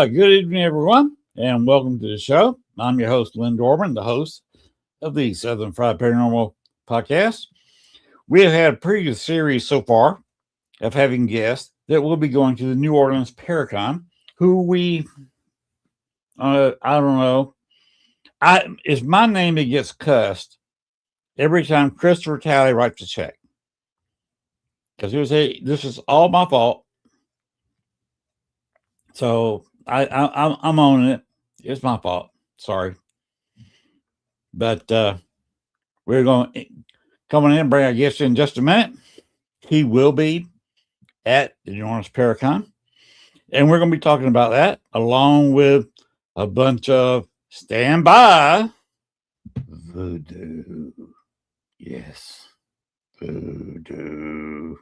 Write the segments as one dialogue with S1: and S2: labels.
S1: Good evening, everyone, and welcome to the show. I'm your host, Len Dorman, the host of the Southern Fried Paranormal podcast. We have had a previous series so far of having guests that will be going to the New Orleans Paracon, who I don't know, it's my name that gets cussed every time Christopher Talley writes a check. Because he would say, this is all my fault. So I'm owning it. It's my fault. Sorry. But we're going to come in and bring our guest in just a minute. He will be at the New Orleans Paracon. And we're going to be talking about that along with a bunch of standby voodoo. Yes. Voodoo.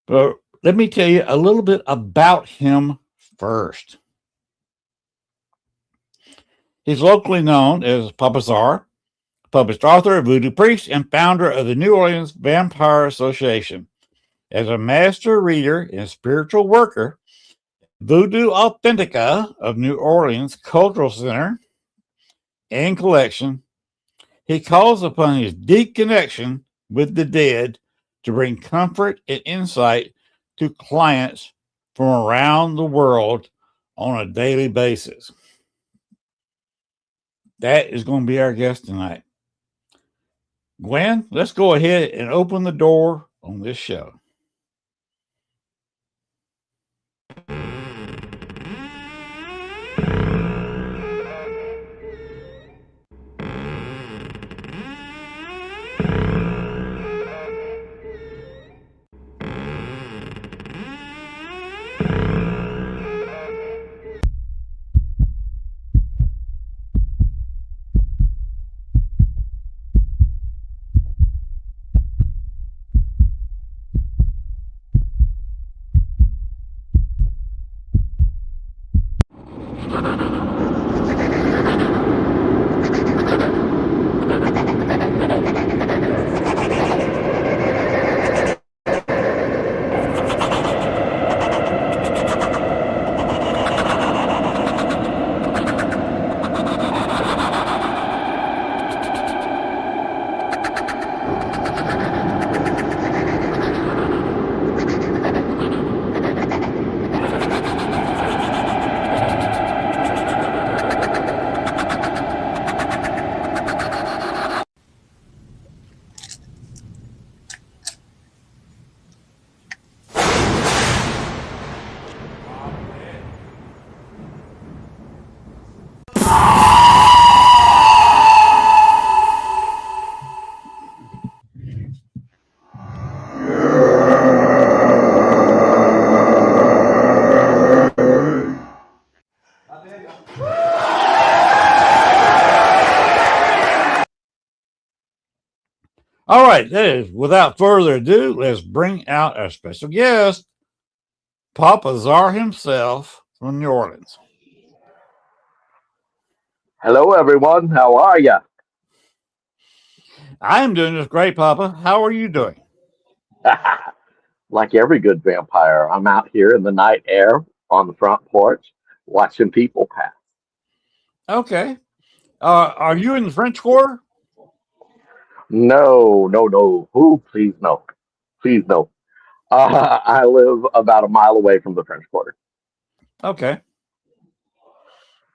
S1: But let me tell you a little bit about him first. He's locally known as Papa Zaar, published author, Voodoo Priest, and founder of the New Orleans Vampire Association. As a master reader and spiritual worker, Voodoo Authentica of New Orleans Cultural Center and Collection, he calls upon his deep connection with the dead to bring comfort and insight to clients from around the world on a daily basis. That is going to be our guest tonight. Gwen, let's go ahead and open the door on this show. All right, that is, without further ado, let's bring out our special guest, Papa Zaar himself from New Orleans.
S2: Hello, everyone. How are you?
S1: I am doing just great, Papa. How are you doing?
S2: Like every good vampire, I'm out here in the night air on the front porch watching people pass.
S1: Okay. Are you in the French Quarter?
S2: No, no, no. Who? Please, no. Please, no. I live about a mile away from the French Quarter.
S1: Okay.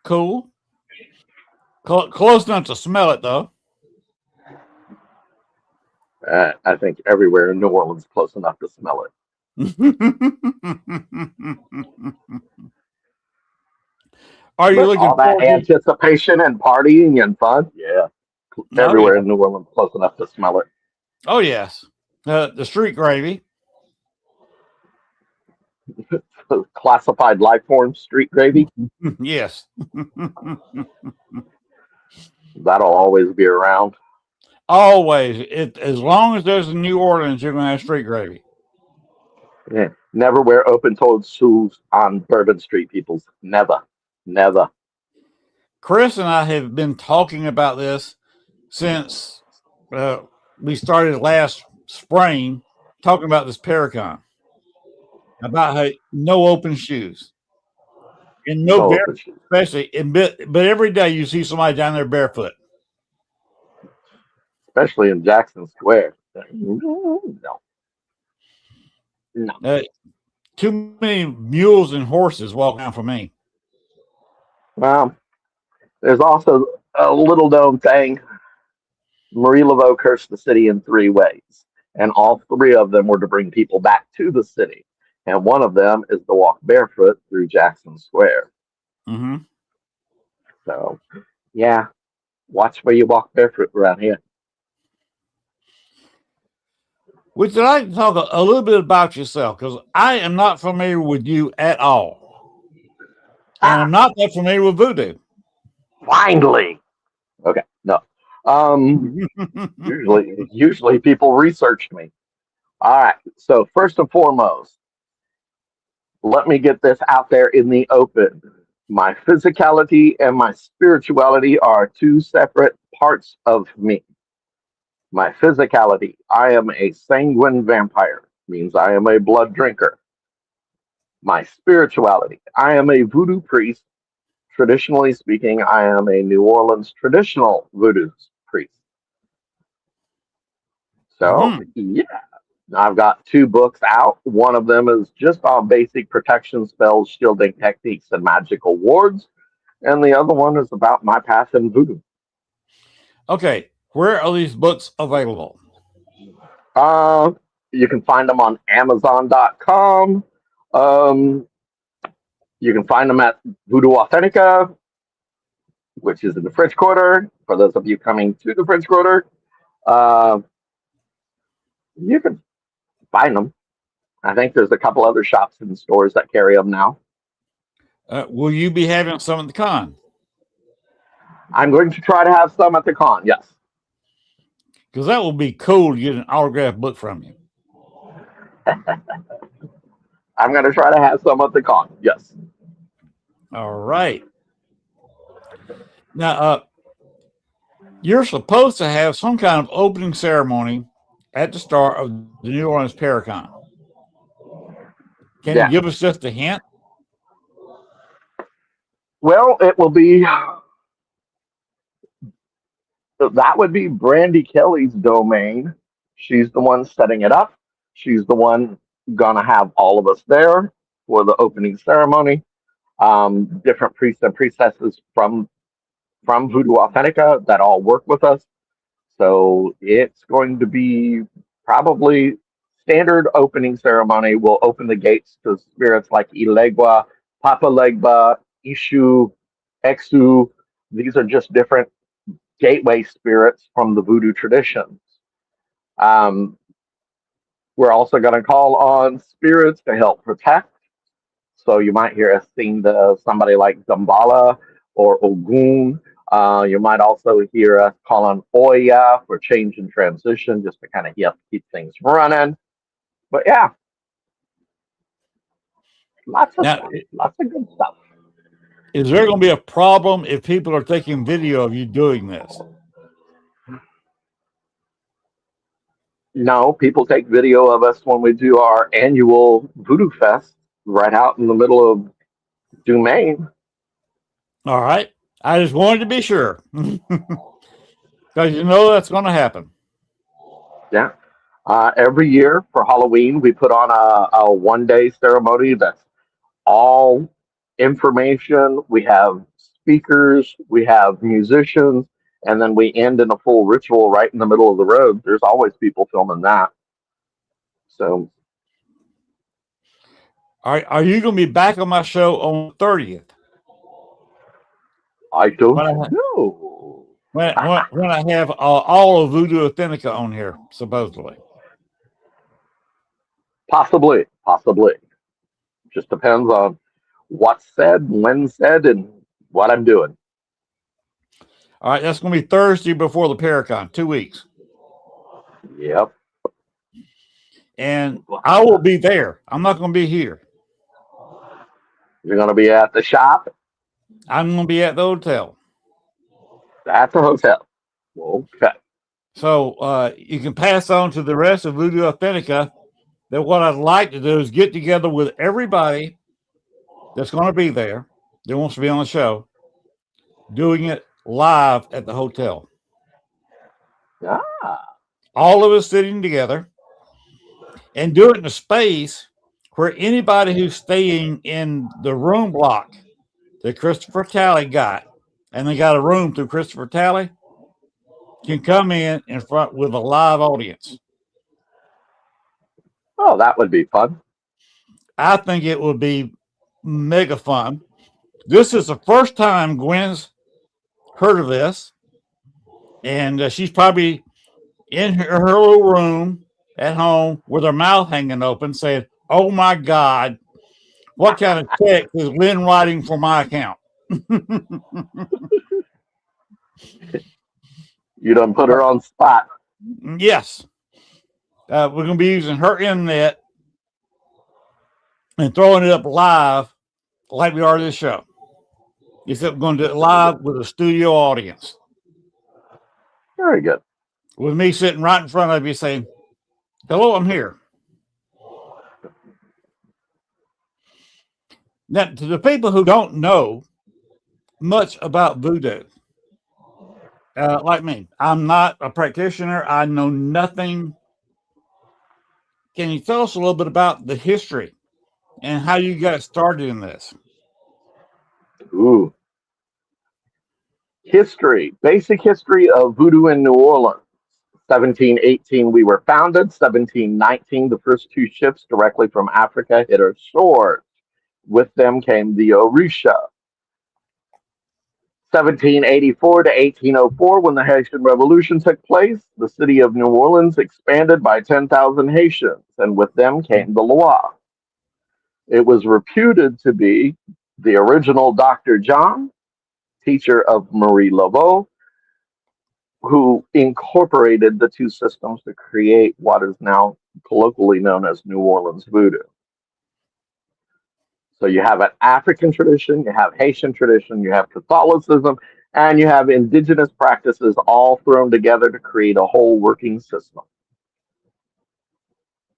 S1: Cool. Close enough to smell it, though.
S2: I think everywhere in New Orleans is close enough to smell it.
S1: Are you
S2: But
S1: looking
S2: all that
S1: forward to
S2: anticipation and partying and fun? Yeah. Everywhere in New Orleans close enough to smell it.
S1: Oh, yes. The street gravy.
S2: Classified life form street gravy.
S1: Yes.
S2: That'll always be around.
S1: Always. As long as there's a New Orleans, you're going to have street gravy.
S2: Yeah. Never wear open-toed shoes on Bourbon Street, peoples. Never. Never.
S1: Chris and I have been talking about this since we started last spring, talking about this Paracon. about how no open shoes and no
S2: No
S1: bare,
S2: open shoes.
S1: especially. But every day you see somebody down there barefoot.
S2: Especially in Jackson Square. No. No.
S1: Too many mules and horses walk down for me.
S2: Well, there's also a little known thing. Marie Laveau cursed the city in 3 ways, and all 3 of them were to bring people back to the city. And one of them is to walk barefoot through Jackson Square.
S1: Mm-hmm.
S2: So, yeah, watch where you walk barefoot around here.
S1: Would you like to talk a little bit about yourself? Because I am not familiar with you at all. And I'm not that familiar with voodoo.
S2: Finally. Okay, no. Usually people research me. All right. So first and foremost, let me get this out there in the open. My physicality and my spirituality are 2 separate parts of me. My physicality, I am a sanguine vampire, means I am a blood drinker. My spirituality, I am a voodoo priest. Traditionally speaking, I am a New Orleans traditional voodoo priest. So, yeah, I've got 2 books out. One of them is just on basic protection spells, shielding techniques, and magical wards. And the other one is about my path in voodoo.
S1: Okay, where are these books available?
S2: You can find them on Amazon.com. You can find them at Voodoo Authentica, which is in the French Quarter. For those of you coming to the French Quarter, you can find them. I think there's a couple other shops and stores that carry them now.
S1: Will you be having some at the con?
S2: I'm going to try to have some at the con, yes.
S1: Because that will be cool to get an autographed book from you.
S2: I'm going to try to have some at the con, yes.
S1: All right. Now, you're supposed to have some kind of opening ceremony at the start of the New Orleans Paracon. Can you give us just a hint?
S2: Well, it will be, that would be Brandy Kelly's domain. She's the one setting it up. She's the one going to have all of us there for the opening ceremony. Different priests and priestesses from Voodoo Authentica that all work with us. So it's going to be probably standard opening ceremony. We'll open the gates to spirits like Ilegua, Papa Legba, Ishu, Exu. These are just different gateway spirits from the voodoo traditions. We're also going to call on spirits to help protect. So you might hear us sing to somebody like Dambala or Ogun. You might also hear us call on Oya for change and transition, just to kind of keep things running. But yeah, lots of good stuff.
S1: Is there going to be a problem if people are taking video of you doing this?
S2: No, people take video of us when we do our annual Voodoo Fest right out in the middle of Dumaine.
S1: All right. I just wanted to be sure. Because you know that's going to happen.
S2: Yeah. Every year for Halloween, we put on a one-day ceremony that's all information. We have speakers, we have musicians, and then we end in a full ritual right in the middle of the road. There's always people filming that. So,
S1: are you going to be back on my show on the 30th?
S2: I don't know.
S1: When I have all of Voodoo Authentica on here, supposedly.
S2: Possibly. Just depends on what's said, when said, and what I'm doing.
S1: All right, that's going to be Thursday before the Paracon, 2 weeks.
S2: Yep.
S1: And I will be there. I'm not going to be here.
S2: You're going to be at the shop?
S1: I'm going to be at the hotel.
S2: At the hotel. Okay.
S1: So you can pass on to the rest of Voodoo Authentica that what I'd like to do is get together with everybody that's going to be there that wants to be on the show, doing it live at the hotel.
S2: Ah,
S1: All of us sitting together and do it in a space where anybody who's staying in the room block that Christopher Talley got, and they got a room through Christopher Talley, can come in front with a live audience.
S2: oh, that would be fun.
S1: I think it would be mega fun. This is the first time Gwen's heard of this, and she's probably in her little room at home with her mouth hanging open saying, "Oh my God, what kind of check is Len writing for my account?"
S2: You done put her on spot.
S1: Yes. We're going to be using her internet and throwing it up live like we are this show. Except we're going to do it live with a studio audience.
S2: Very good.
S1: With me sitting right in front of you saying, "Hello, I'm here." Now, to the people who don't know much about voodoo, like me, I'm not a practitioner. I know nothing. Can you tell us a little bit about the history and how you got started in this?
S2: Ooh. History, basic history of voodoo in New Orleans. 1718, we were founded. 1719, the first two ships directly from Africa hit our shores. With them came the Orisha. 1784 to 1804, when the Haitian Revolution took place, the city of New Orleans expanded by 10,000 Haitians, and with them came the Loire. It was reputed to be the original Dr. John, teacher of Marie Laveau, who incorporated the two systems to create what is now colloquially known as New Orleans voodoo. So you have an African tradition, you have Haitian tradition, you have Catholicism, and you have indigenous practices all thrown together to create a whole working system.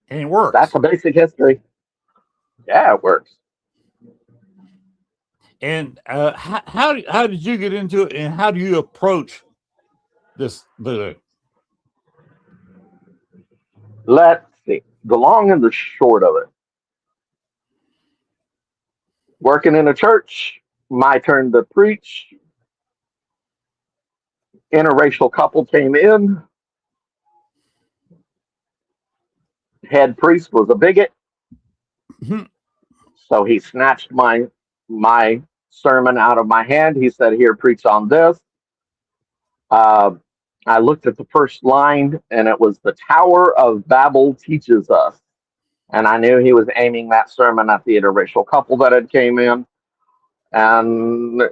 S1: And it works.
S2: That's a basic history. Yeah, it works.
S1: And how did you get into it, and how do you approach this voodoo?
S2: Let's see. The long and the short of it. Working in a church, my turn to preach. Interracial couple came in. Head priest was a bigot, so he snatched my sermon out of my hand. He said, "Here, preach on this." I looked at the first line, and it was, "The Tower of Babel teaches us." And I knew he was aiming that sermon at the interracial couple that had came in. And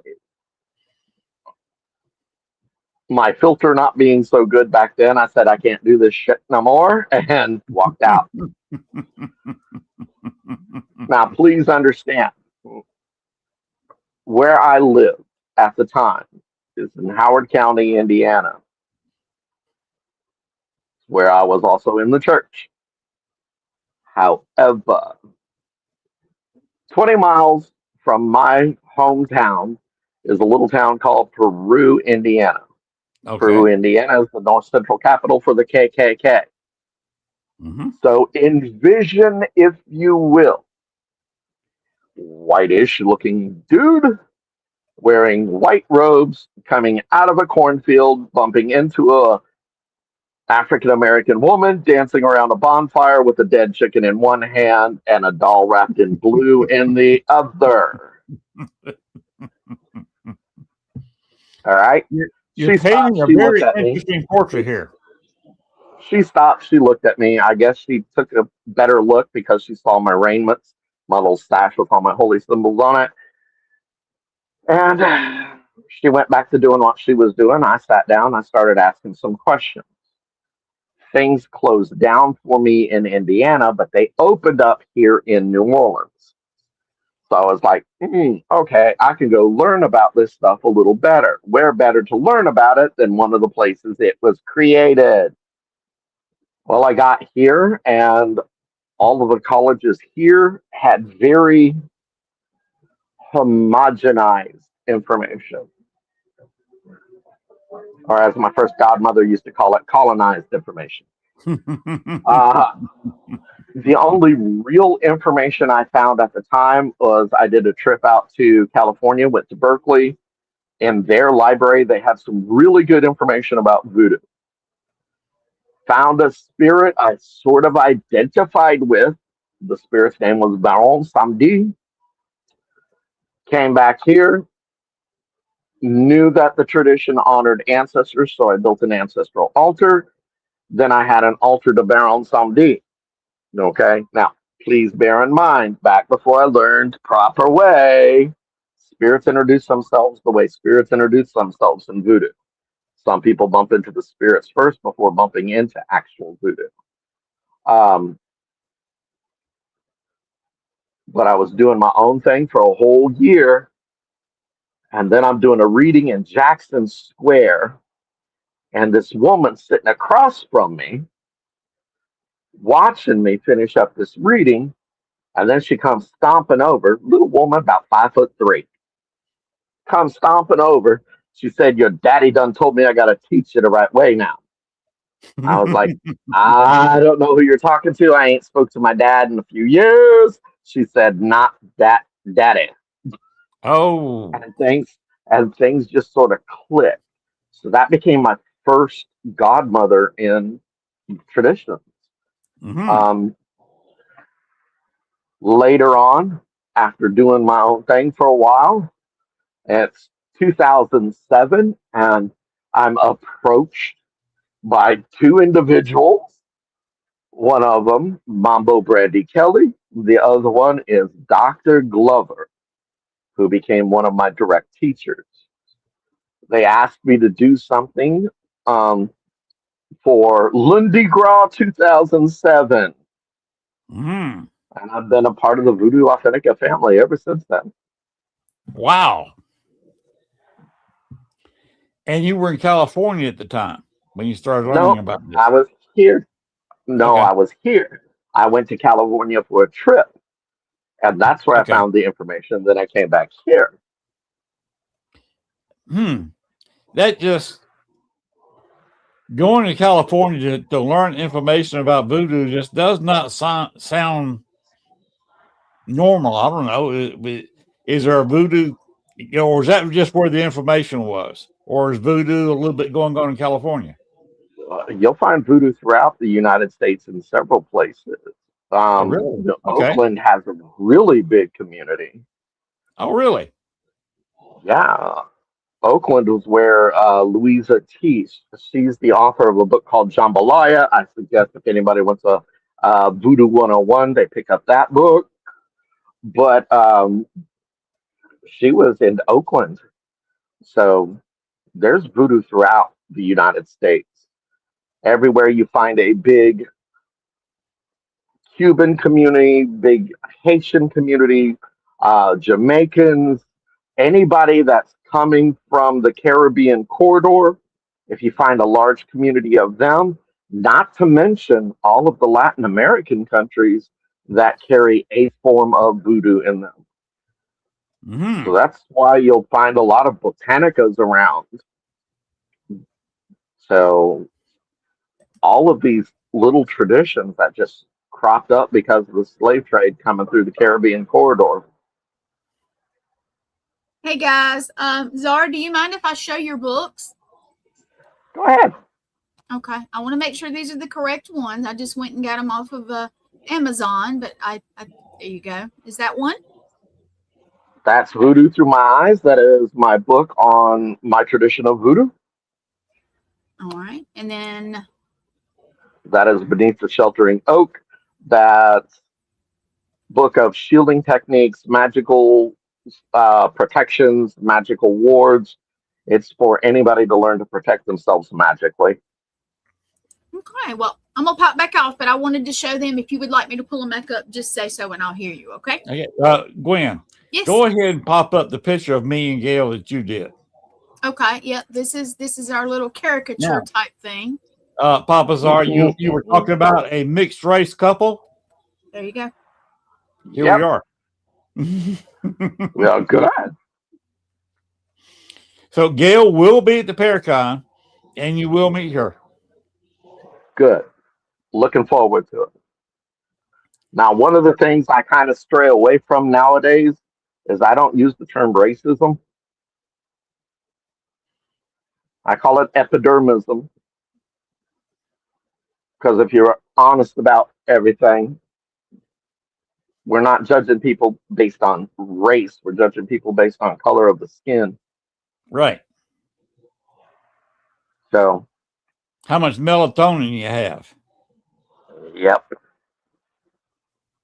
S2: my filter not being so good back then, I said, "I can't do this shit no more," and walked out. Now, please understand, where I lived at the time is in Howard County, Indiana, where I was also in the church. However, 20 miles from my hometown is a little town called Peru, Indiana.
S1: Okay.
S2: Peru, Indiana is the north central capital for the KKK. So envision, if you will, whitish looking dude wearing white robes coming out of a cornfield, bumping into a African American woman dancing around a bonfire with a dead chicken in one hand and a doll wrapped in blue in the other. All right.
S1: You're painting a very interesting portrait here.
S2: She stopped. She looked at me. I guess she took a better look because she saw my raiments, my little stash with all my holy symbols on it. And she went back to doing what she was doing. I sat down. I started asking some questions. Things closed down for me in Indiana, but they opened up here in New Orleans. So I was like, okay, I can go learn about this stuff a little better. Where better to learn about it than one of the places it was created? Well, I got here, and all of the colleges here had very homogenized information, or as my first godmother used to call it, colonized information. Uh, the only real information I found at the time was I did a trip out to California, went to Berkeley. In their library, they had some really good information about voodoo. Found a spirit I sort of identified with. The spirit's name was Baron Samedi. Came back here, knew that the tradition honored ancestors, so I built an ancestral altar. Then I had an altar to Baron Samedi. Okay, now please bear in mind, back before I learned proper way, spirits introduce themselves the way spirits introduce themselves in voodoo. Some people bump into the spirits first before bumping into actual voodoo. But I was doing my own thing for a whole year. And then I'm doing a reading in Jackson Square. And this woman sitting across from me, watching me finish up this reading. And then she comes stomping over, little woman about 5'3", comes stomping over. She said, "Your daddy done told me I got to teach you the right way now." I was like, "I don't know who you're talking to. I ain't spoke to my dad in a few years." She said, "Not that daddy."
S1: Oh.
S2: And things just sort of clicked. So that became my first godmother in traditions.
S1: Mm-hmm.
S2: Later on, after doing my own thing for a while, it's 2007, and I'm approached by two individuals. One of them, Mambo Brandy Kelly. The other one is Dr. Glover, who became one of my direct teachers. They asked me to do something for Lundi Gras 2007.
S1: Mm-hmm.
S2: And I've been a part of the Voodoo Authentica family ever since then.
S1: Wow. And you were in California at the time when you started learning
S2: No,
S1: about this.
S2: I was here. No,
S1: Okay.
S2: I was here. I went to California for a trip, and that's where I
S1: Okay.
S2: found the information. Then I came back here.
S1: That just going to California to learn information about voodoo just does not sound normal. I don't know. Is there a voodoo, or is that just where the information was? Or is voodoo a little bit going on in California?
S2: You'll find voodoo throughout the United States in several places.
S1: Oh, really? Okay.
S2: Oakland has a really big community.
S1: Oh, really?
S2: Yeah. Oakland was where Louisa Teese, she's the author of a book called Jambalaya. I suggest if anybody wants a Voodoo 101, they pick up that book. But she was in Oakland. So there's voodoo throughout the United States. Everywhere you find a big Cuban community, big Haitian community, Jamaicans, anybody that's coming from the Caribbean corridor, if you find a large community of them, not to mention all of the Latin American countries that carry a form of voodoo in them.
S1: Mm-hmm.
S2: So that's why you'll find a lot of botanicas around. So all of these little traditions that just cropped up because of the slave trade coming through the Caribbean corridor.
S3: Hey guys, Zara, do you mind if I show your books?
S2: Go ahead.
S3: Okay, I want to make sure these are the correct ones. I just went and got them off of Amazon, but I there you go. Is that one?
S2: That's Voodoo Through My Eyes. That is my book on my tradition of voodoo.
S3: All right, and then
S2: that is Beneath the Sheltering Oak. That's book of shielding techniques, magical protections, magical wards. It's for anybody to learn to protect themselves magically.
S3: Okay, well, I'm gonna pop back off, but I wanted to show them. If you would like me to pull them back up, just say so and I'll hear you. Okay.
S1: Okay. Gwen,
S3: yes.
S1: Go ahead and pop up the picture of me and Gail that you did.
S3: Okay. Yep. This is our little caricature type thing.
S1: Papa Zaar, you were talking about a mixed race couple.
S3: There you go.
S1: Here we are.
S2: We are good.
S1: So Gail will be at the Paracon, and you will meet her.
S2: Good. Looking forward to it. Now, one of the things I kind of stray away from nowadays is I don't use the term racism. I call it epidermism. Because if you're honest about everything, we're not judging people based on race. We're judging people based on color of the skin.
S1: Right.
S2: So,
S1: How much melatonin you have.
S2: yep.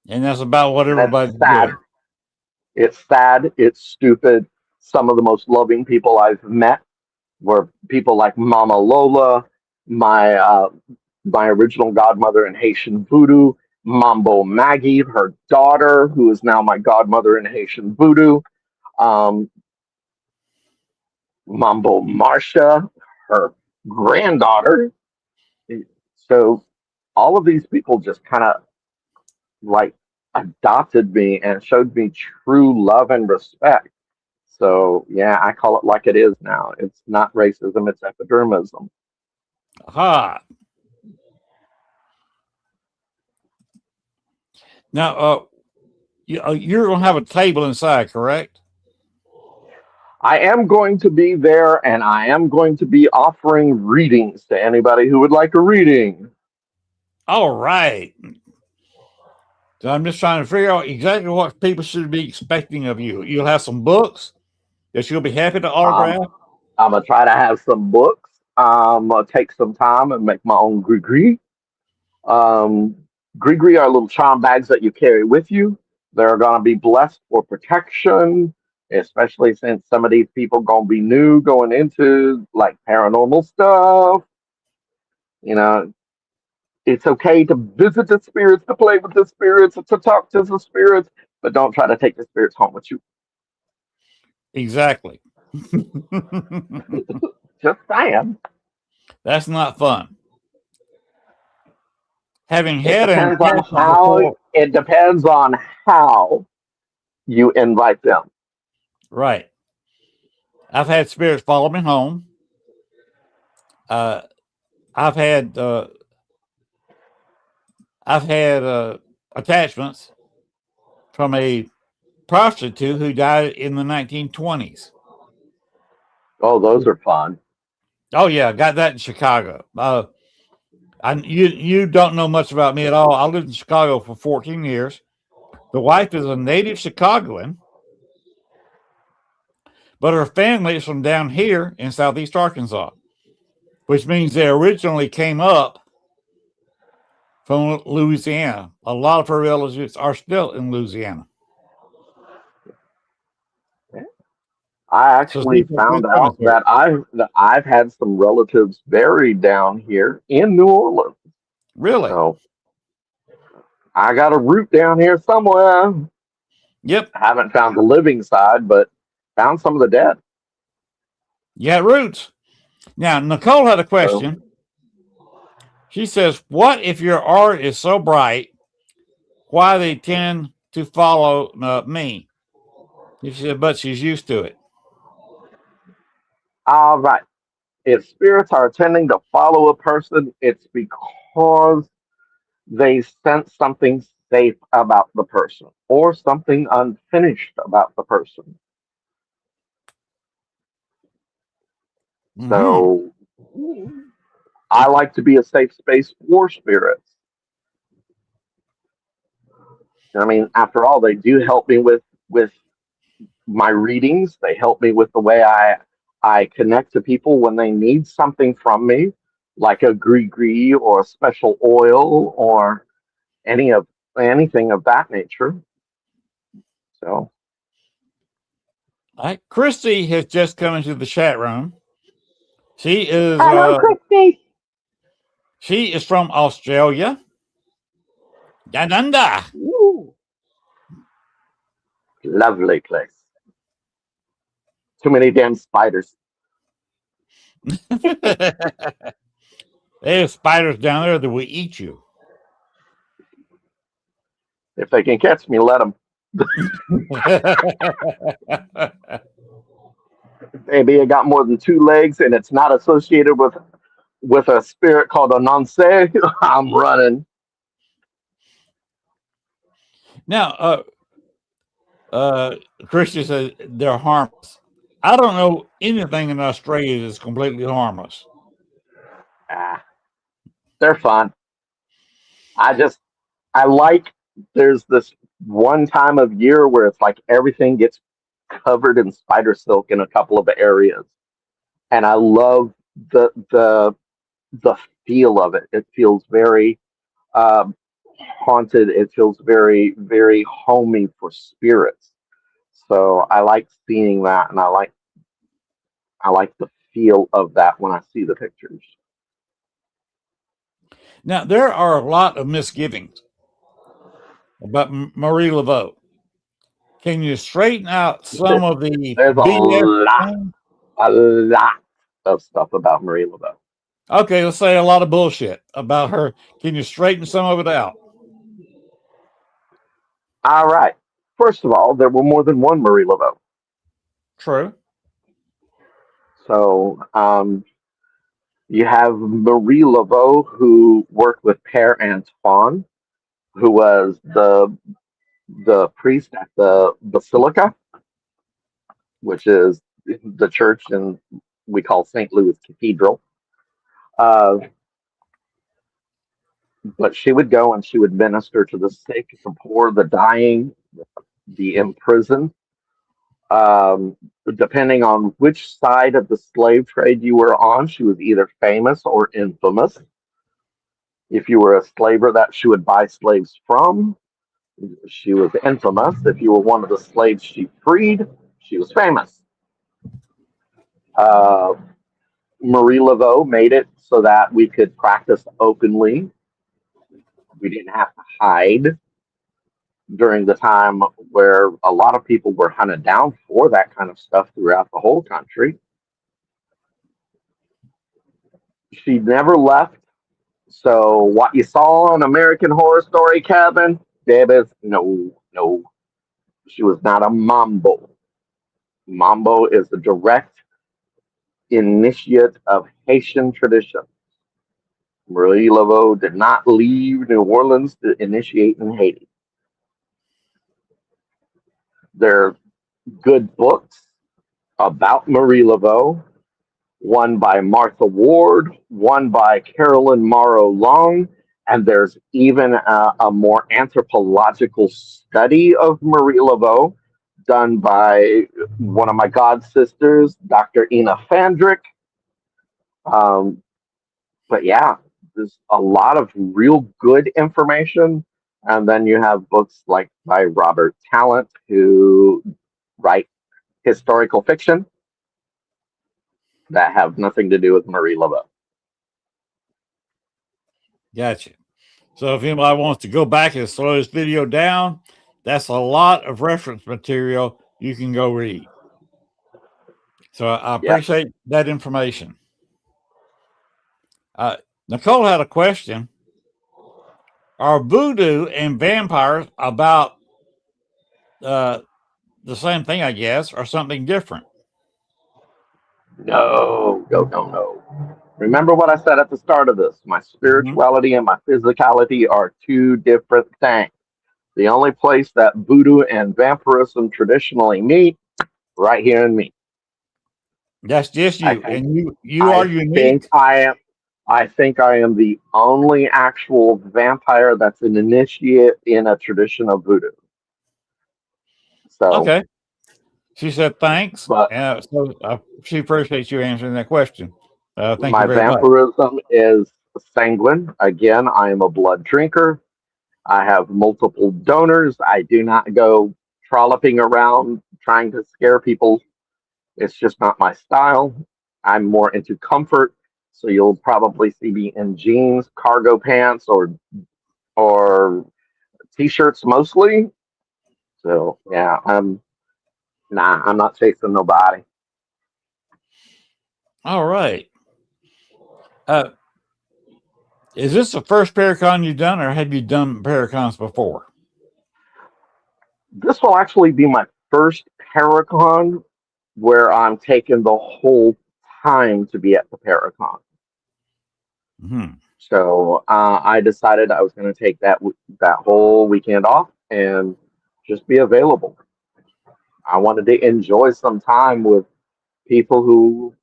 S1: And that's about what
S2: And
S1: everybody's
S2: it's sad.
S1: doing.
S2: It's sad. It's stupid. Some of the most loving people I've met were people like Mama Lola, my original godmother in Haitian Voodoo, Mambo Maggie, her daughter, who is now my godmother in Haitian Voodoo, um, Mambo Marsha, her granddaughter. So all of these people just kind of like adopted me and showed me true love and respect. So yeah, I call it like it is now. It's not racism, it's epidermism.
S1: Aha. Now, you're going to have a table inside, correct?
S2: I am going to be there and I am going to be offering readings to anybody who would like a reading.
S1: All right. So I'm just trying to figure out exactly what people should be expecting of you. You'll have some books that you'll be happy to autograph.
S2: I'm going to try to have some books. I'm going to take some time and make my own gris-gris. Gris-gris are little charm bags that you carry with you. They're going to be blessed for protection, especially since some of these people going to be new going into like paranormal stuff. You know, it's okay to visit the spirits, to play with the spirits, to talk to the spirits, but don't try to take the spirits home with you.
S1: Exactly.
S2: Just saying.
S1: That's not fun. Having
S2: It
S1: had an
S2: depends on
S1: encounter
S2: how.
S1: before,
S2: It depends on how you invite them.
S1: right. I've had spirits follow me home. I've had attachments from a prostitute who died in the 1920s.
S2: Oh, those are fun.
S1: Oh yeah, got that in Chicago. You don't know much about me at all. I lived in Chicago for 14 years. The wife is a native Chicagoan, but her family is from down here in Southeast Arkansas, which means they originally came up from Louisiana. A lot of her relatives are still in Louisiana.
S2: I actually found out that I've had some relatives buried down here in New Orleans.
S1: Really?
S2: So I got a root down here somewhere.
S1: Yep.
S2: I haven't found the living side, but found some of the dead.
S1: You got roots. Now, Nicole had a question. She says, what if your art is so bright, why they tend to follow me? She said, but she's used to it.
S2: All right. If spirits are tending to follow a person, it's because they sense something safe about the person or something unfinished about the person.
S1: Mm-hmm.
S2: So I like to be a safe space for spirits. I mean, after all, they do help me with my readings. They help me with the way I connect to people when they need something from me, like a gris-gris or a special oil or anything of that nature. So,
S1: all right. Christy has just come into the chat room. She is
S2: hello, Christy.
S1: She is from Australia. Dananda.
S2: Ooh. Lovely place. Too many damn spiders.
S1: There's spiders down there that will eat you.
S2: If they can catch me, let them. Maybe it got more than two legs and it's not associated with a spirit called a nonce. I'm running.
S1: Now, Christian says they're harmless. I don't know anything in Australia that's completely harmless.
S2: They're fun. I like, there's this one time of year where it's like everything gets covered in spider silk in a couple of areas. And I love the feel of it. It feels very haunted. It feels very, very homey for spirits. So I like seeing that, and I like the feel of that when I see the pictures.
S1: Now, there are a lot of misgivings about Marie Laveau. Can you straighten out some of the
S2: There's
S1: BS?
S2: a lot of stuff about Marie Laveau.
S1: Okay, let's say a lot of bullshit about her. Can you straighten some of it out?
S2: All right. First of all, there were more than one Marie Laveau.
S1: True.
S2: So you have Marie Laveau, who worked with Père Antoine, who was the priest at the Basilica, which is the church in we call St. Louis Cathedral. But she would go and she would minister to the sick, the poor, the dying, the imprisoned. Depending on which side of the slave trade you were on, she was either famous or infamous. If you were a slaver that she would buy slaves from, she was infamous. If you were one of the slaves she freed, she was famous. Marie Laveau made it so that we could practice openly. We didn't have to hide during the time where a lot of people were hunted down for that kind of stuff throughout the whole country. She never left. So what you saw on American Horror Story, Kevin, Davis, no. She was not a mambo. Mambo is the direct initiate of Haitian tradition. Marie Laveau did not leave New Orleans to initiate in Haiti. There are good books about Marie Laveau, one by Martha Ward, one by Carolyn Morrow Long, and there's even a more anthropological study of Marie Laveau done by one of my god sisters, Dr. Ina Fandrick. But yeah, there's a lot of real good information. And then you have books like by Robert Tallant, who write historical fiction that have nothing to do with Marie Laveau.
S1: Gotcha. So if anybody wants to go back and slow this video down, that's a lot of reference material you can go read. So I appreciate that information. Nicole had a question. Are voodoo and vampires about the same thing, I guess, or something different?
S2: No. Remember what I said at the start of this. My spirituality and my physicality are two different things. The only place that voodoo and vampirism traditionally meet, right here in me.
S1: That's just you, and you are unique.
S2: I think I am the only actual vampire that's an initiate in a tradition of voodoo. So
S1: okay. She said thanks.
S2: But
S1: she appreciates you answering that question. Thank
S2: my
S1: you very
S2: vampirism is sanguine. Again, I am a blood drinker. I have multiple donors. I do not go trolloping around trying to scare people. It's just not my style. I'm more into comfort. So you'll probably see me in jeans, cargo pants, or t-shirts mostly. So yeah, I'm not chasing nobody.
S1: All right. Is this the first Paracon you've done, or have you done Paracons before?
S2: This will actually be my first Paracon where I'm taking the whole time to be at the Paracon.
S1: Hmm.
S2: So I decided I was going to take that whole weekend off and just be available. I wanted to enjoy some time with people who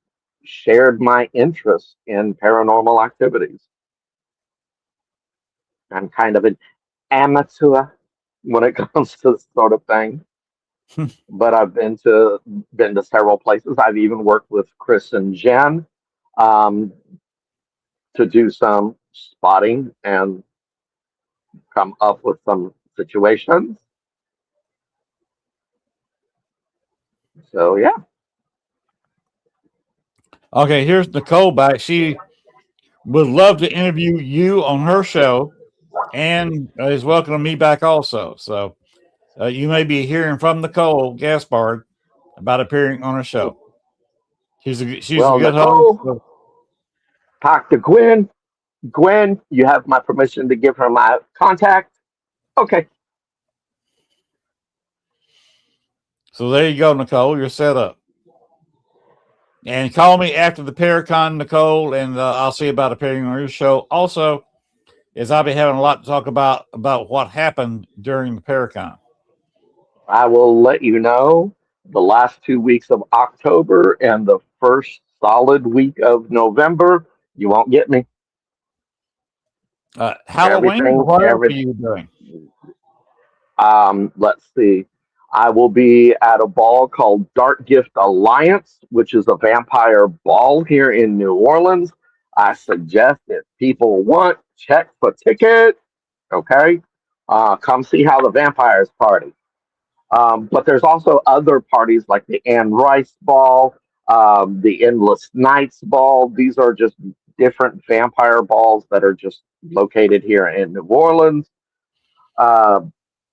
S2: shared my interest in paranormal activities. I'm kind of an amateur when it comes to this sort of thing, but I've been to several places. I've even worked with Chris and Jen um, to do some spotting and come up with some situations. So yeah,
S1: Okay, here's Nicole back. She would love to interview you on her show and is welcoming me back also. So you may be hearing from Nicole Gaspard about appearing on her show. She's a
S2: well,
S1: good host.
S2: Nicole, talk to Gwen. Gwen, you have my permission to give her my contact. Okay.
S1: So there you go, Nicole. You're set up. And call me after the Paracon, Nicole, and I'll see about appearing on your show. Also, as I'll be having a lot to talk about what happened during the Paracon.
S2: I will let you know the last 2 weeks of October and the first solid week of November. You won't get me.
S1: Halloween,
S2: Everything,
S1: what else are
S2: every
S1: you doing?
S2: let's see. I will be at a ball called Dark Gift Alliance, which is a vampire ball here in New Orleans. I suggest if people want, check for ticket. Okay, come see how the vampires party. But there's also other parties like the Anne Rice Ball, the Endless Nights Ball. These are just different vampire balls that are just located here in New Orleans. Uh,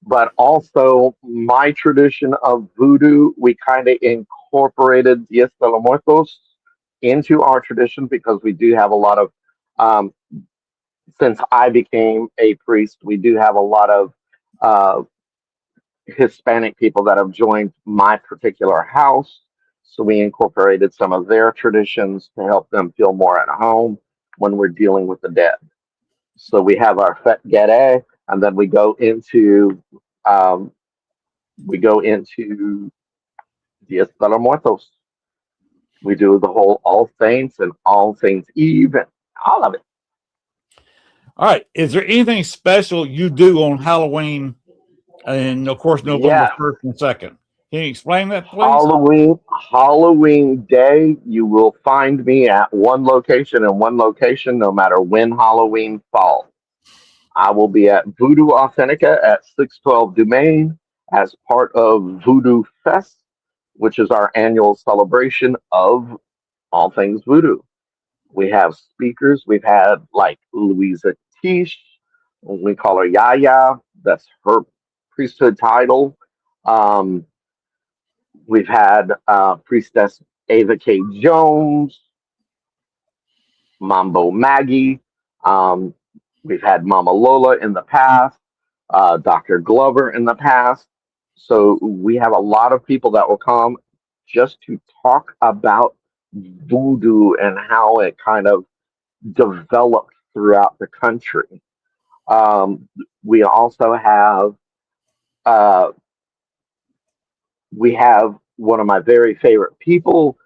S2: but also, my tradition of voodoo, we kind of incorporated Diez de los Muertos into our tradition because we do have a lot of, um, since I became a priest, we do have a lot of uh, Hispanic people that have joined my particular house. So we incorporated some of their traditions to help them feel more at home when we're dealing with the dead. So we have our Fet Gere, and then um, we go into Dias de los Muertos. We do the whole All Saints and All Saints Eve and all of it.
S1: All right. Is there anything special you do on Halloween and, of course, November
S2: Yeah,
S1: 1st and 2nd? Can you explain that, please?
S2: Halloween Day, you will find me at one location and one location no matter when Halloween falls. I will be at Voodoo Authentica at 612 Domain as part of Voodoo Fest, which is our annual celebration of all things voodoo. We have speakers. We've had like Louisa Tish, we call her Yaya. That's her priesthood title. Um, we've had Priestess Ava K. Jones, Mambo Maggie. Um, we've had Mama Lola in the past, Dr. Glover in the past. So we have a lot of people that will come just to talk about voodoo and how it kind of developed throughout the country. Um, we also uh, have one of my very favorite people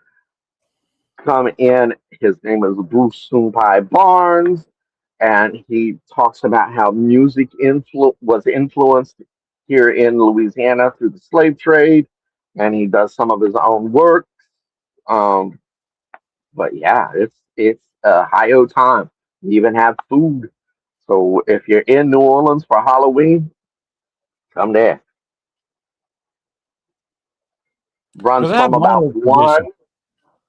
S2: come in. His name is Bruce Sunpai Barnes, and he talks about how music was influenced here in Louisiana through the slave trade, and he does some of his own work. Um, but yeah, it's a high o time. We even have food. So if you're in New Orleans for Halloween, come there. Runs
S1: Because I have
S2: from
S1: my
S2: about
S1: own tradition.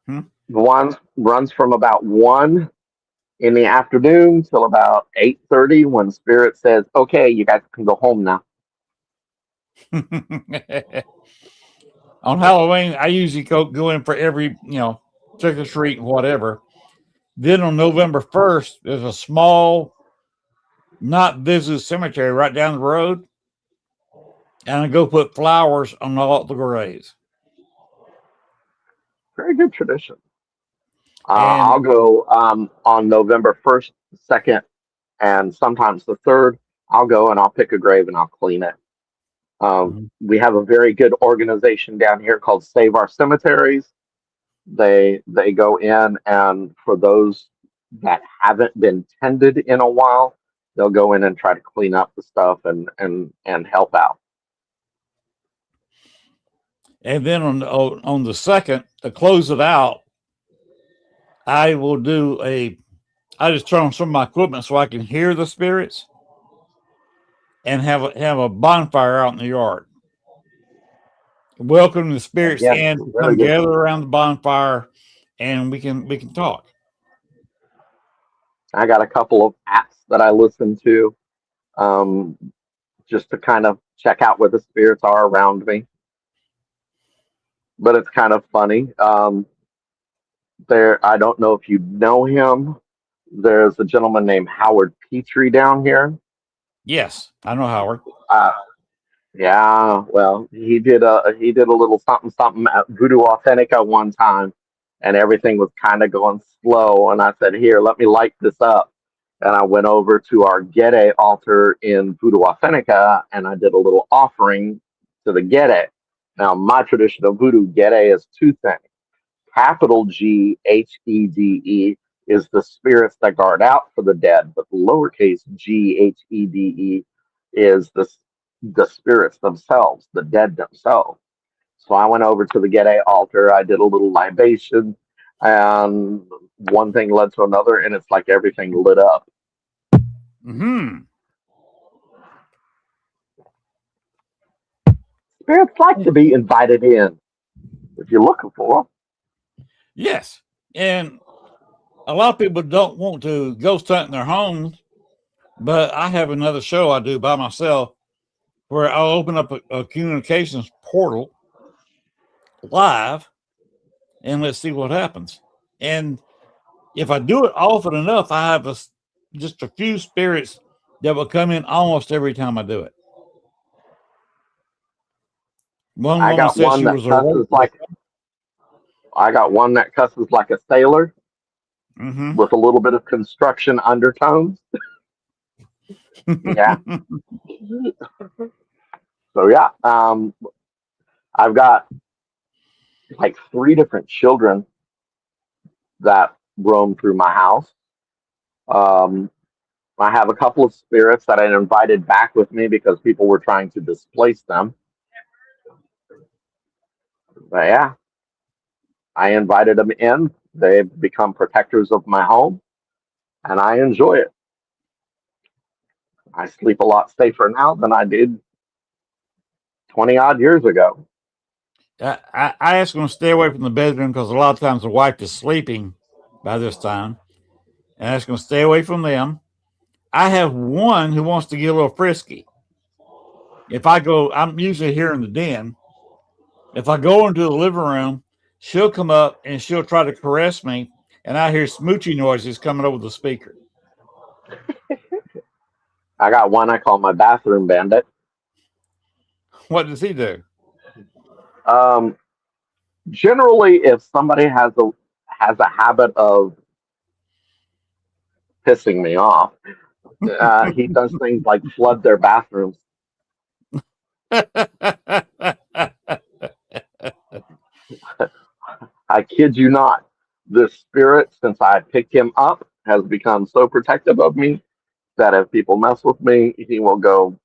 S1: Hmm?
S2: runs from about 1 in the afternoon till about 8:30 when Spirit says, "Okay, you guys can go home now."
S1: On Halloween, I usually go in for every, trick or treat and whatever. Then on November 1st, there's a small, not visited cemetery right down the road. and I go put flowers on all the graves.
S2: Very good tradition.
S1: And
S2: I'll go on November 1st, 2nd, and sometimes the 3rd. I'll go and I'll pick a grave and I'll clean it. We have a very good organization down here called Save Our Cemeteries. They go in, and for those that haven't been tended in a while, they'll go in and try to clean up the stuff and help out.
S1: And then on the 2nd, to close it out, I will I just turn on some of my equipment so I can hear the spirits and have a bonfire out in the yard. Welcome the spirits in to come gather around the bonfire, and we can talk.
S2: I got a couple of apps that I listen to, just to kind of check out where the spirits are around me. But it's kind of funny. I don't know if you know him. There's a gentleman named Howard Petrie down here.
S1: Yes, I know Howard.
S2: Yeah, well, he did a little something at Voodoo Authentica one time, and everything was kind of going slow. And I said, "Here, let me light this up." And I went over to our Gede altar in Voodoo Authentica, and I did a little offering to the Gede. Now, my tradition of Voodoo, Gede is two things. Capital GHEDE is the spirits that guard out for the dead, but lowercase GHEDE is the spirits themselves, the dead themselves. So I went over to the Gede altar. I did a little libation, and one thing led to another, and it's like everything lit up. Spirits like to be invited in if you're looking for them.
S1: Yes, and a lot of people don't want to ghost hunt in their homes, but I have another show I do by myself where I'll open up a communications portal live, and let's see what happens. And if I do it often enough, I have just a few spirits that will come in almost every time I do it.
S2: I got one that cusses like a sailor with a little bit of construction undertones. Yeah. So yeah, I've got like 3 different children that roam through my house. I have a couple of spirits that I invited back with me because people were trying to displace them. But yeah, I invited them in. They've become protectors of my home, and I enjoy it. I sleep a lot safer now than I did 20 odd years ago.
S1: I ask them to stay away from the bedroom because a lot of times the wife is sleeping by this time, and I ask them to stay away from them. I have one who wants to get a little frisky. If I go, I'm usually here in the den. If I go into the living room, she'll come up and she'll try to caress me, and I hear smoochy noises coming over the speaker.
S2: I got one I call my bathroom bandit.
S1: What does he do?
S2: Generally, if somebody has a habit of pissing me off, he does things like flood their bathrooms. I kid you not. The spirit, since I picked him up, has become so protective of me that if people mess with me, he will go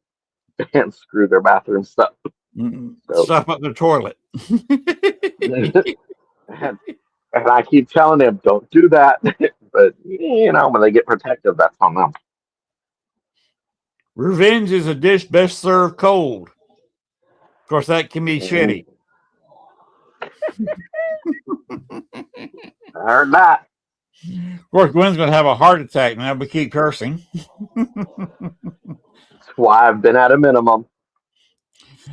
S2: and screw their bathroom stuff.
S1: Stuff up the toilet.
S2: and I keep telling him, don't do that. But, when they get protective, that's on them.
S1: Revenge is a dish best served cold. Of course, that can be shitty.
S2: I heard that.
S1: Of course, Gwen's going to have a heart attack now. We keep cursing.
S2: That's why I've been at a minimum.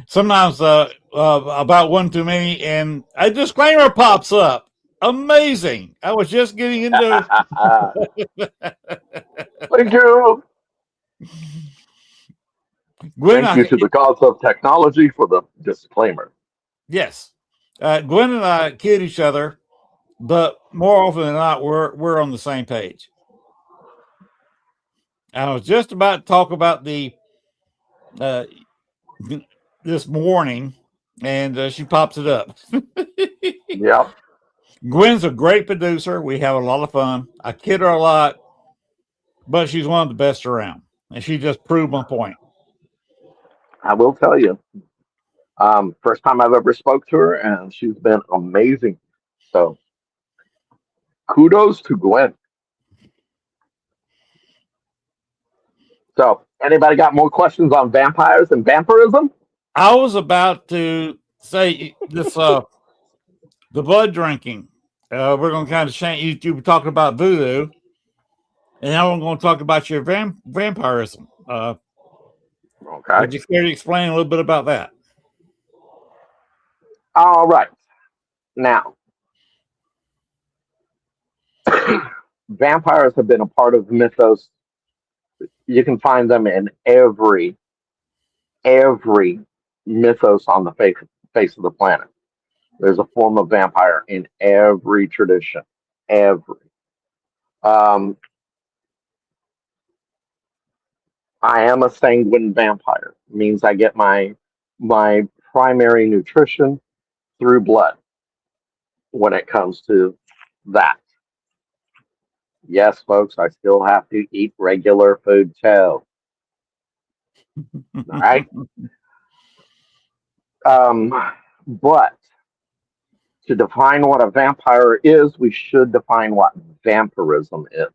S1: Sometimes about one too many, and a disclaimer pops up. Amazing. I was just getting into
S2: Thank you.
S1: Gwen,
S2: Thank you to the gods of technology for the disclaimer.
S1: yes, Gwen and I kid each other, but more often than not, we're on the same page. I was just about to talk about the this morning, and she pops it up.
S2: Yep.
S1: Gwen's a great producer. We have a lot of fun. I kid her a lot, but she's one of the best around, and she just proved my point.
S2: I will tell you. First time I've ever spoke to her, and she's been amazing. So kudos to Gwen. So anybody got more questions on vampires and vampirism?
S1: I was about to say this the blood drinking. We're going to kind of change. You were talking about voodoo, and now we're going to talk about your vampirism.
S2: Okay.
S1: Would you care to explain a little bit about that?
S2: All right. Now, vampires have been a part of mythos. You can find them in every mythos on the face of the planet. There's a form of vampire in every tradition. Every. I am a sanguine vampire. It means I get my primary nutrition through blood when it comes to that. Yes, folks, I still have to eat regular food too. All right. But to define what a vampire is, we should define what vampirism is.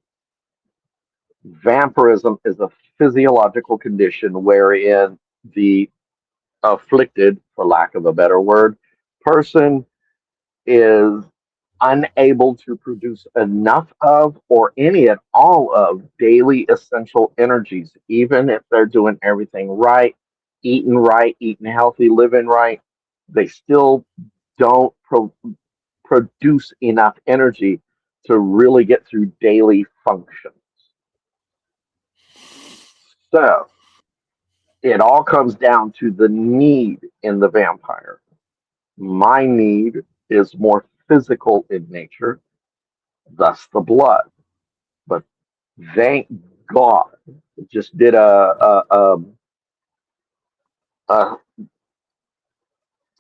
S2: Vampirism is a physiological condition wherein the afflicted, for lack of a better word, person is unable to produce enough of or any at all of daily essential energies, even if they're doing everything right, eating healthy, living right, they still don't produce enough energy to really get through daily functions. So it all comes down to the need in the vampire. My need is more physical in nature, thus the blood. But thank God, just did a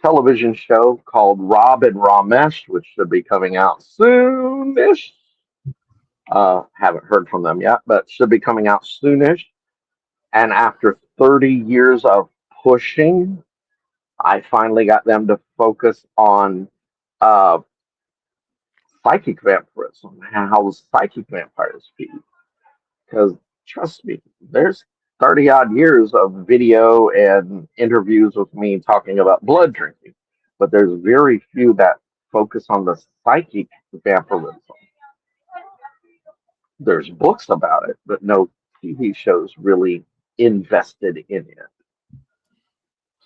S2: television show called Rob and Ramesh, which should be coming out soonish. Haven't heard from them yet, but should be coming out soonish. And after 30 years of pushing, I finally got them to focus on uh, psychic vampirism, how psychic vampires feed. Because trust me, there's 30 odd years of video and interviews with me talking about blood drinking, but there's very few that focus on the psychic vampirism. There's books about it, but no TV shows really invested in it.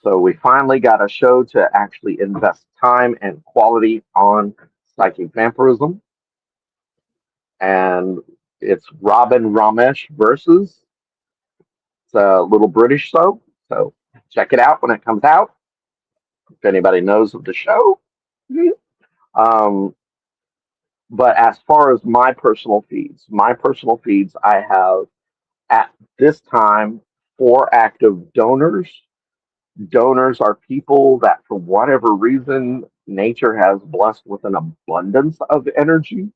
S2: So we finally got a show to actually invest time and quality on psychic vampirism. And it's Robin Ramesh versus. It's a little British show. So check it out when it comes out. If anybody knows of the show. But as far as my personal feeds, I have at this time 4 active donors. Donors are people that, for whatever reason, nature has blessed with an abundance of energy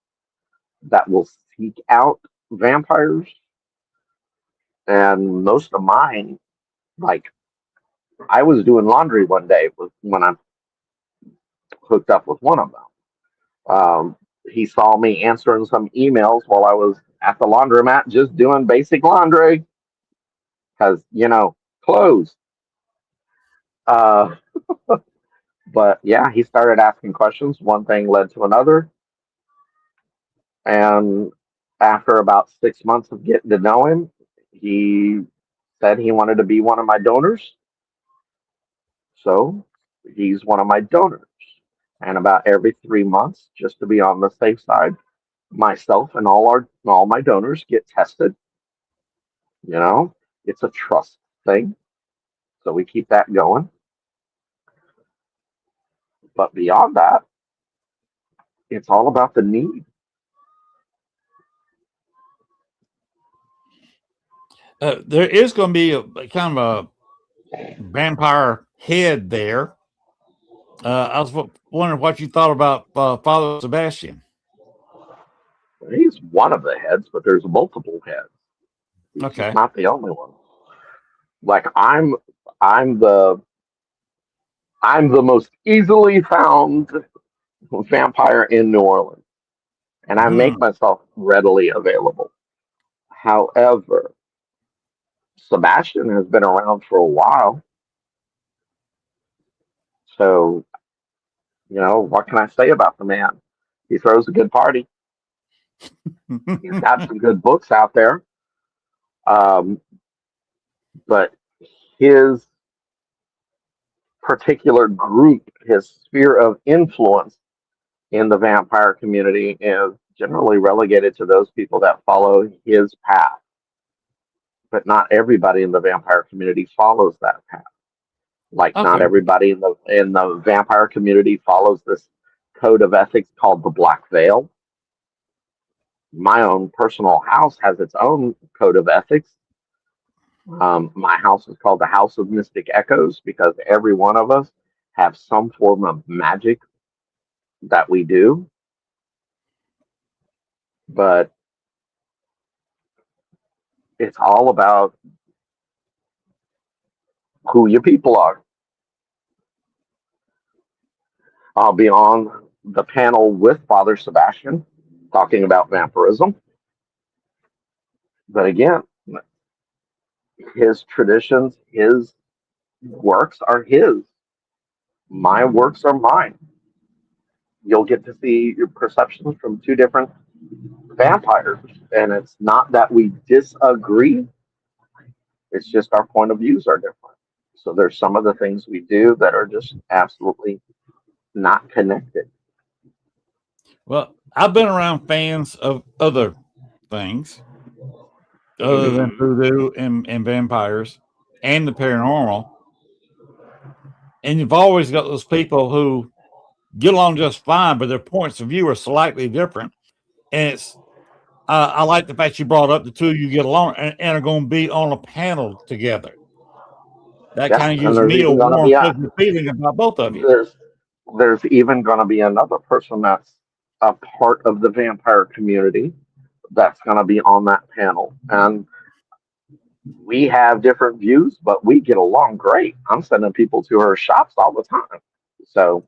S2: that will seek out vampires. And most of mine, like, I was doing laundry one day when I hooked up with one of them. He saw me answering some emails while I was at the laundromat just doing basic laundry because, clothes. But yeah, he started asking questions. One thing led to another. And after about 6 months of getting to know him, he said he wanted to be one of my donors. So he's one of my donors. And about every 3 months, just to be on the safe side, myself and all my donors get tested. It's a trust thing. So we keep that going. But beyond that, it's all about the need.
S1: There is going to be a kind of a vampire head there. I was wondering what you thought about Father Sebastian.
S2: He's one of the heads, but there's multiple heads. He's
S1: Okay.
S2: not the only one. Like I'm the most easily found vampire in New Orleans, and I make myself readily available. However, Sebastian has been around for a while, so what can I say about the man? He throws a good party. He's got some good books out there, but his particular group, his sphere of influence in the vampire community is generally relegated to those people that follow his path. But not everybody in the vampire community follows that path. Like not everybody in the vampire community follows this code of ethics called the Black Veil. My own personal house has its own code of ethics. My house is called the House of Mystic Echoes because every one of us have some form of magic that we do. But it's all about who your people are. I'll be on the panel with Father Sebastian talking about vampirism. But again, his traditions, his works are his. My works are mine. You'll get to see your perceptions from two different vampires. And it's not that we disagree. It's just our point of views are different. So there's some of the things we do that are just absolutely not connected.
S1: Well, I've been around fans of other things other than voodoo and vampires and the paranormal. And you've always got those people who get along just fine, but their points of view are slightly different. And it's, I like the fact you brought up the two of you get along and are going to be on a panel together. That kind of gives me a warm feeling about both of you.
S2: There's even going to be another person that's a part of the vampire community that's going to be on that panel. And we have different views, but we get along great. I'm sending people to her shops all the time. So,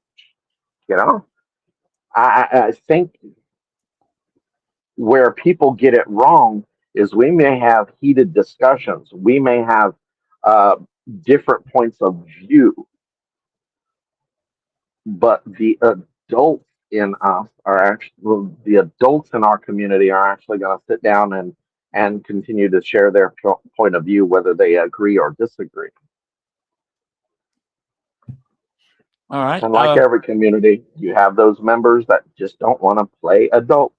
S2: I think where people get it wrong is we may have heated discussions. We may have different points of view, but the adults in us are actually, the adults in our community are actually going to sit down and continue to share their point of view, whether they agree or disagree.
S1: All right.
S2: And like every community, you have those members that just don't want to play adult.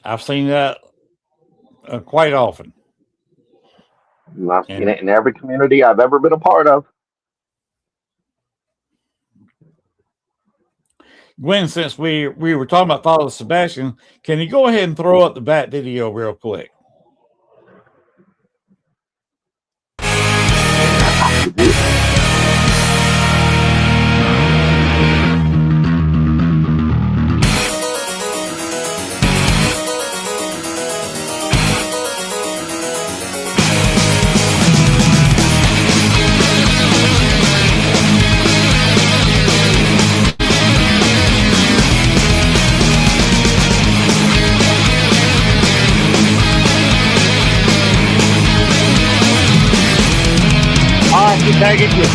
S1: I've seen that quite often.
S2: And I've seen it in every community I've ever been a part of.
S1: Gwen, since we were talking about Father Sebastian, can you go ahead and throw up the bat video real quick?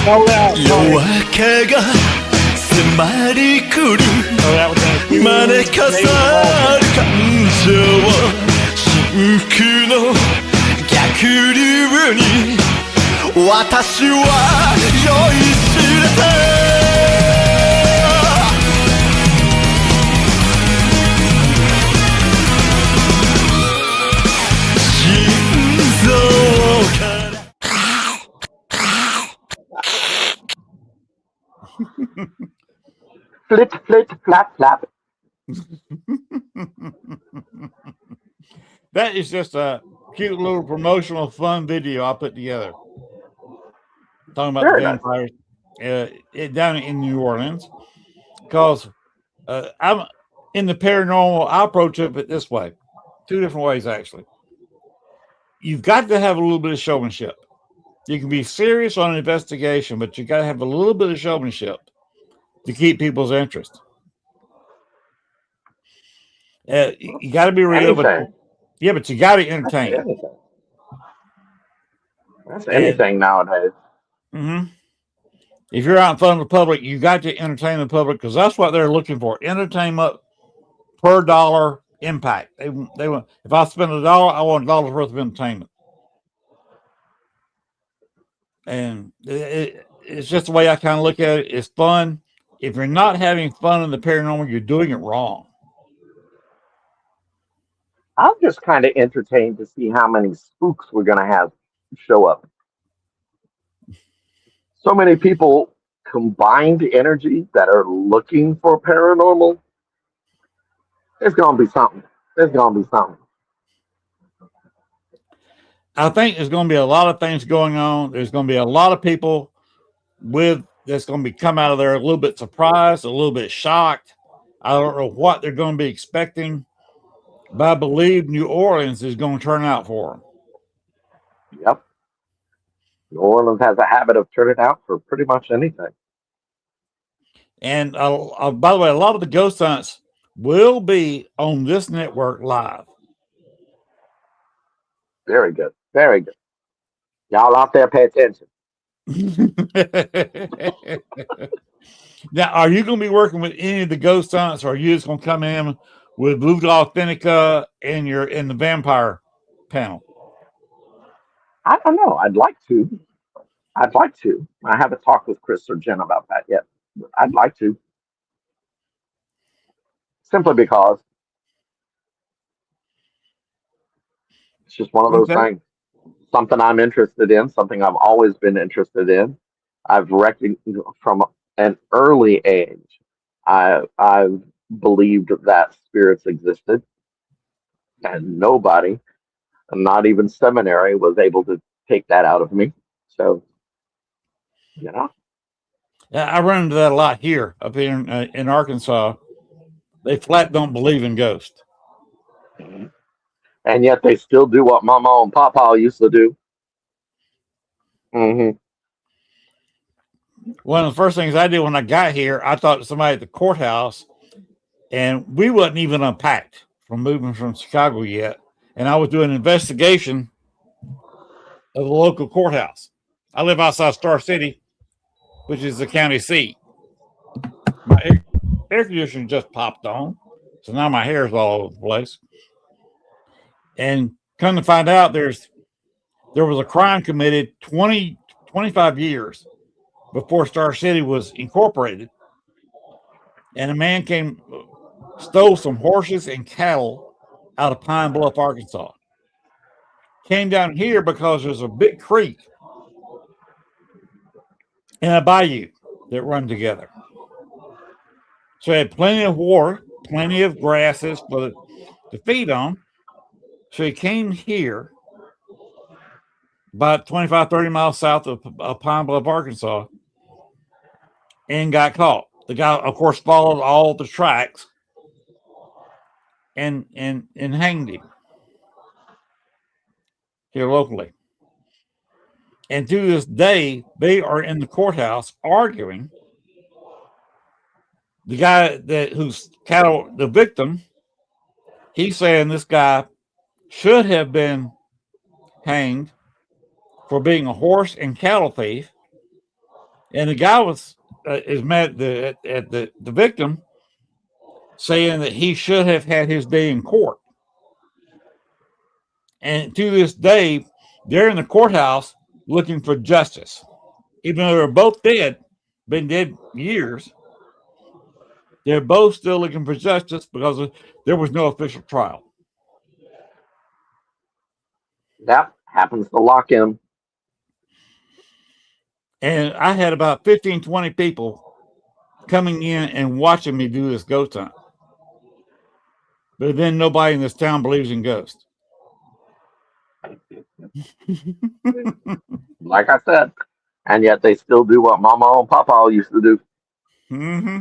S4: 夜明けが迫り来る招かさる感情を真空の逆流に私は酔いしれた心臓から
S2: Flip, flip, flap, flap.
S1: That is just a cute little promotional fun video I put together. Talking about
S2: Very
S1: the
S2: nice.
S1: vampires down in New Orleans. Because I'm in the paranormal, I approach it this way. Two different ways, actually. You've got to have a little bit of showmanship. You can be serious on an investigation, but you got to have a little bit of showmanship to keep people's interest. You got to be real, but you got to entertain.
S2: That's anything nowadays.
S1: Mm-hmm. If you're out in front of the public, you got to entertain the public because that's what they're looking for. Entertainment per dollar impact. They want. If I spend $1, I want $1 worth of entertainment. And it's just the way I kind of look at it. It's fun. If you're not having fun in the paranormal, you're doing it wrong.
S2: I'm just kind of entertained to see how many spooks we're going to have show up. So many people combined energy that are looking for paranormal. There's going to be something. There's going to be something.
S1: I think there's going to be a lot of things going on. There's going to be a lot of people that's going to be come out of there a little bit surprised, a little bit shocked. I don't know what they're going to be expecting, but I believe New Orleans is going to turn out for them.
S2: Yep. New Orleans has a habit of turning out for pretty much anything.
S1: And by the way, a lot of the ghost hunts will be on this network live.
S2: Very good. Very good. Y'all out there, pay attention.
S1: Now, are you going to be working with any of the ghost hunts, or are you just going to come in with Voodoo Authentica and you're in the vampire panel?
S2: I don't know. I'd like to. I haven't talked with Chris or Jen about that yet. I'd like to. Simply because it's just one of those things. Something I'm interested in, something I've always been interested in. I've recognized from an early age, I've believed that spirits existed, and nobody, not even seminary, was able to take that out of me. So, you know.
S1: I run into that a lot here up here in Arkansas. They flat don't believe in ghosts.
S2: And yet they still do what Mama and Papa used to do. Mm-hmm.
S1: One of the first things I did when I got here, I talked to somebody at the courthouse, and we wasn't even unpacked from moving from Chicago yet. And I was doing an investigation of the local courthouse. I live outside Star City, which is the county seat. My air conditioner just popped on, so now my hair is all over the place. And come to find out, there was a crime committed 25 years before Star City was incorporated. And a man stole some horses and cattle out of Pine Bluff, Arkansas. Came down here because there's a big creek and a bayou that run together. So he had plenty of water, plenty of grasses to feed on. So he came here about 25, 30 miles south of Pine Bluff, Arkansas, and got caught. The guy, of course, followed all the tracks and hanged him here locally. And to this day, they are in the courthouse arguing. The guy who's cattle, the victim, he's saying this guy should have been hanged for being a horse and cattle thief. And the guy is mad at the victim, saying that he should have had his day in court. And to this day, they're in the courthouse looking for justice. Even though they're both dead, been dead years, they're both still looking for justice because there was no official trial.
S2: That happens to lock in.
S1: And I had about 15, 20 people coming in and watching me do this ghost hunt. But then nobody in this town believes in ghosts.
S2: Like I said, and yet they still do what Mama and Papa used to do.
S1: Mm-hmm.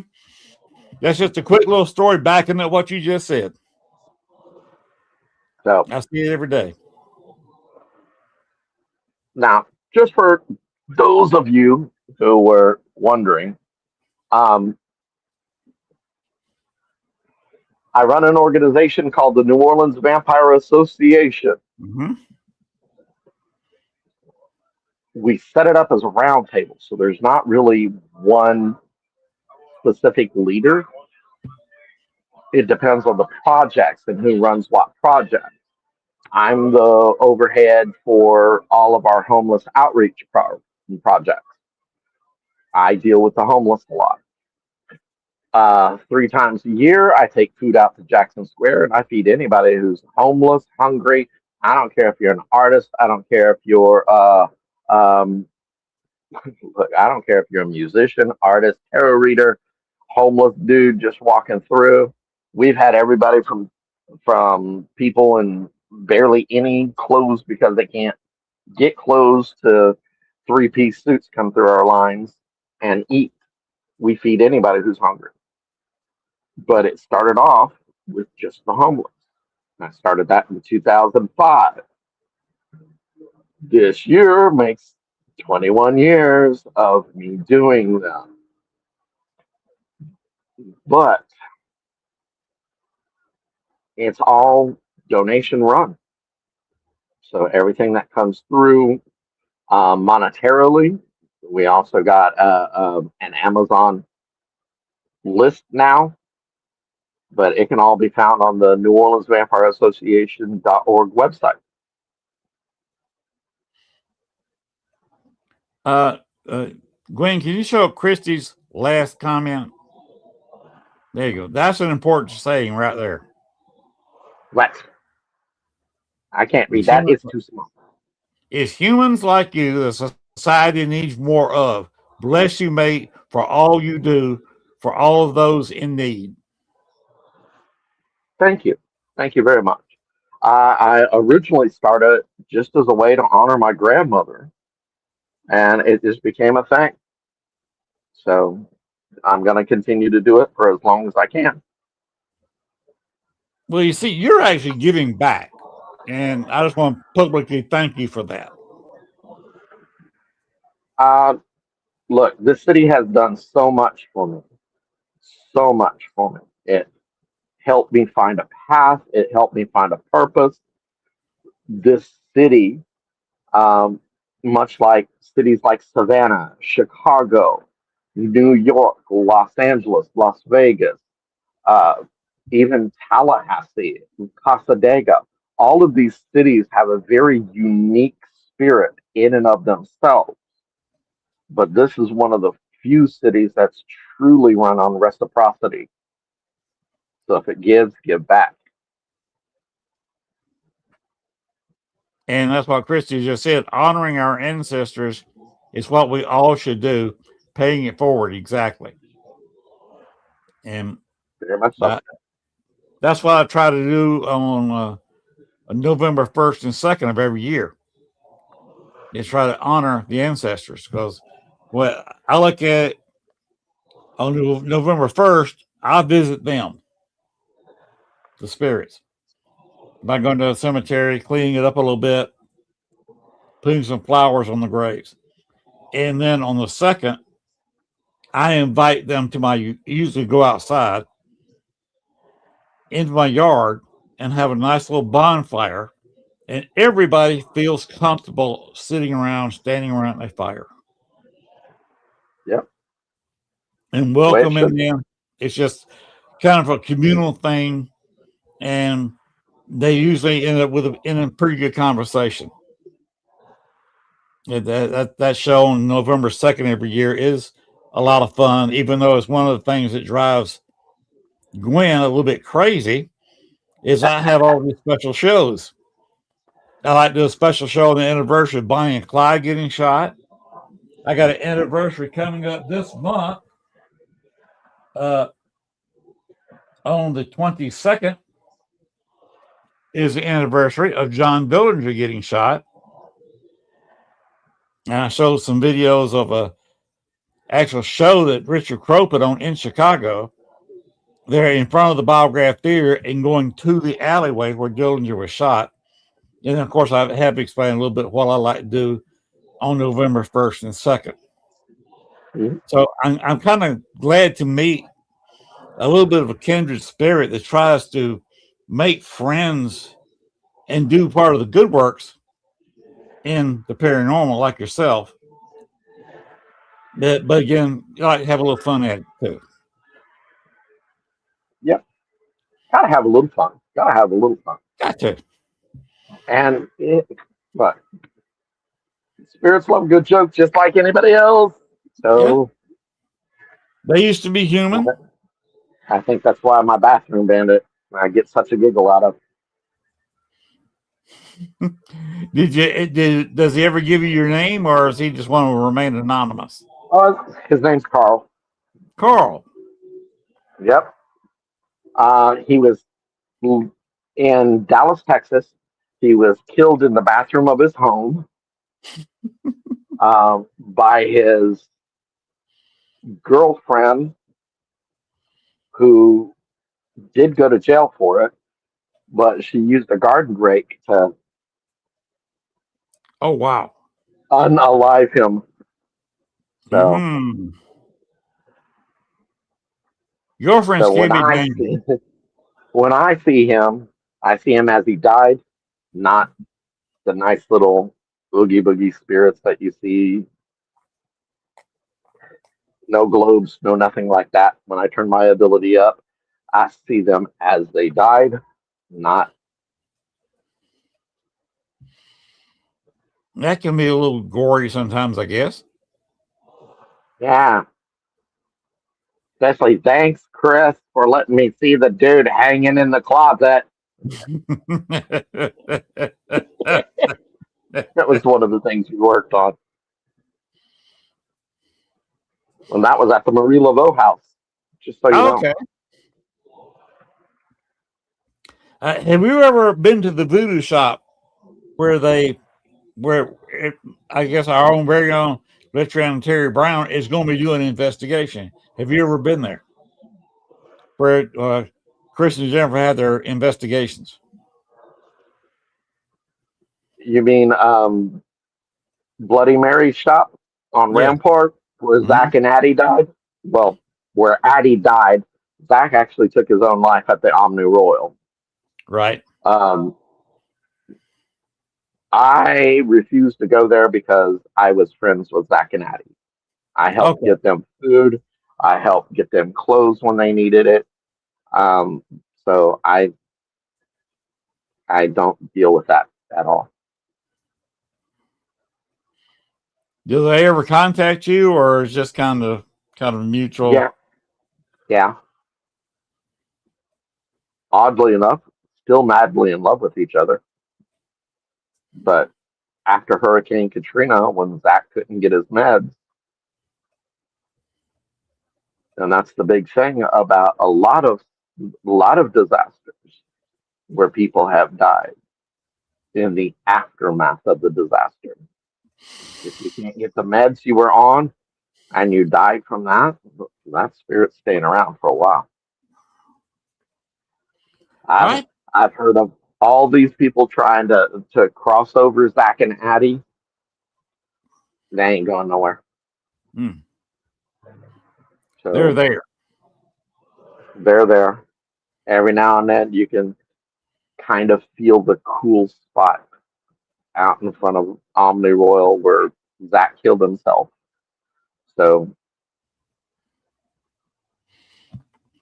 S1: That's just a quick little story backing up what you just said.
S2: So
S1: I see it every day.
S2: now, just for those of you who were wondering, I run an organization called the New Orleans Vampire Association.
S1: Mm-hmm.
S2: We set it up as a round table, so there's not really one specific leader. It depends on the projects and who runs what project. I'm the overhead for all of our homeless outreach projects. I deal with the homeless a lot. 3 times a year, I take food out to Jackson Square and I feed anybody who's homeless, hungry. I don't care if you're an artist. I don't care if you're look, I don't care if you're a musician, artist, tarot reader, homeless dude just walking through. We've had everybody from people in barely any clothes because they can't get clothes to 3-piece suits come through our lines and eat. We feed anybody who's hungry. But it started off with just the homeless. I started that in 2005. This year makes 21 years of me doing them. But it's all donation run. So everything that comes through monetarily, we also got an Amazon list now, but it can all be found on the New Orleans Vampire Association.org website.
S1: Gwen, can you show up Christy's last comment? There you go. That's an important saying right there.
S2: What? I can't read that. It's too small.
S1: It's humans like you that society needs more of. Bless you, mate, for all you do for all of those in need.
S2: Thank you. Thank you very much. I originally started just as a way to honor my grandmother, and it just became a thing. So I'm going to continue to do it for as long as I can.
S1: Well, you see, you're actually giving back, and I just want to publicly thank you for that.
S2: Look, this city has done so much for me. So much for me. It helped me find a path. It helped me find a purpose. This city, much like cities like Savannah, Chicago, New York, Los Angeles, Las Vegas, even Tallahassee, Casadega, all of these cities have a very unique spirit in and of themselves. But this is one of the few cities that's truly run on reciprocity. So if it gives, give back.
S1: And that's what Christy just said. Honoring our ancestors is what we all should do, paying it forward. Exactly. And
S2: Very much so.
S1: That's what I try to do on November 1st and 2nd of every year. Is try to honor the ancestors, because what I look at on November 1st, I visit them, the spirits, by going to the cemetery, cleaning it up a little bit, putting some flowers on the graves. And then on the 2nd, I invite them to usually go outside into my yard and have a nice little bonfire. And everybody feels comfortable sitting around, standing around a fire.
S2: Yep.
S1: And welcoming them. It's just kind of a communal thing. And they usually end up in a pretty good conversation. That show on November 2nd every year is a lot of fun, even though it's one of the things that drives Gwen a little bit crazy, is I have all these special shows. I like to do a special show on the anniversary of Bonnie and Clyde getting shot. I got an anniversary coming up this month on the 22nd is the anniversary of John Dillinger getting shot. And I showed some videos of a actual show that Richard Crow put on in Chicago. They're in front of the Biograph Theater and going to the alleyway where Dillinger was shot. And then, of course, I have to explain a little bit what I like to do on November 1st and 2nd.
S2: Mm-hmm.
S1: So I'm kind of glad to meet a little bit of a kindred spirit that tries to make friends and do part of the good works in the paranormal, like yourself. But again, you like to have a little fun at it too.
S2: Yep. Gotta have a little fun. Gotta have a little fun.
S1: Got to.
S2: And but spirits love good jokes just like anybody else. So
S1: They used to be human.
S2: I think that's why my bathroom bandit I get such a giggle out of.
S1: Does he ever give you your name, or does he just want to remain anonymous?
S2: His name's Carl.
S1: Carl.
S2: Yep. He was in Dallas, Texas. He was killed in the bathroom of his home by his girlfriend, who did go to jail for it, but she used a garden rake to
S1: Oh, wow.
S2: unalive him. So,
S1: Girlfriends
S2: so
S1: can be dangerous.
S2: when I see him as he died, not the nice little oogie boogie spirits that you see. No globes, no nothing like that. When I turn my ability up, I see them as they died, not.
S1: That can be a little gory sometimes, I guess.
S2: Yeah. Especially thanks, Chris, for letting me see the dude hanging in the closet. That was one of the things we worked on. And that was at the Marie Laveau house, just so you know.
S1: Okay. Have you ever been to the voodoo shop where I guess our own very own Veteran Terry Brown is going to be doing an investigation? Have you ever been there? Where Chris and Jennifer had their investigations.
S2: You mean Bloody Mary's shop on Rampart, where Zach and Addie died? Well, where Addie died, Zach actually took his own life at the Omni Royal.
S1: Right.
S2: I refused to go there because I was friends with Zach and Addie. I helped get them food. I helped get them clothes when they needed it. So I don't deal with that at all.
S1: Do they ever contact you, or is just kind of mutual?
S2: Yeah. Oddly enough, still madly in love with each other. But after Hurricane Katrina, when Zach couldn't get his meds, and that's the big thing about a lot of disasters where people have died in the aftermath of the disaster. If you can't get the meds you were on and you died from that spirit's staying around for a while. I've heard of all these people trying to cross over Zach and Addie. They ain't going nowhere. So
S1: they're there.
S2: They're there. Every now and then you can kind of feel the cool spot out in front of Omni Royal where Zach killed himself. So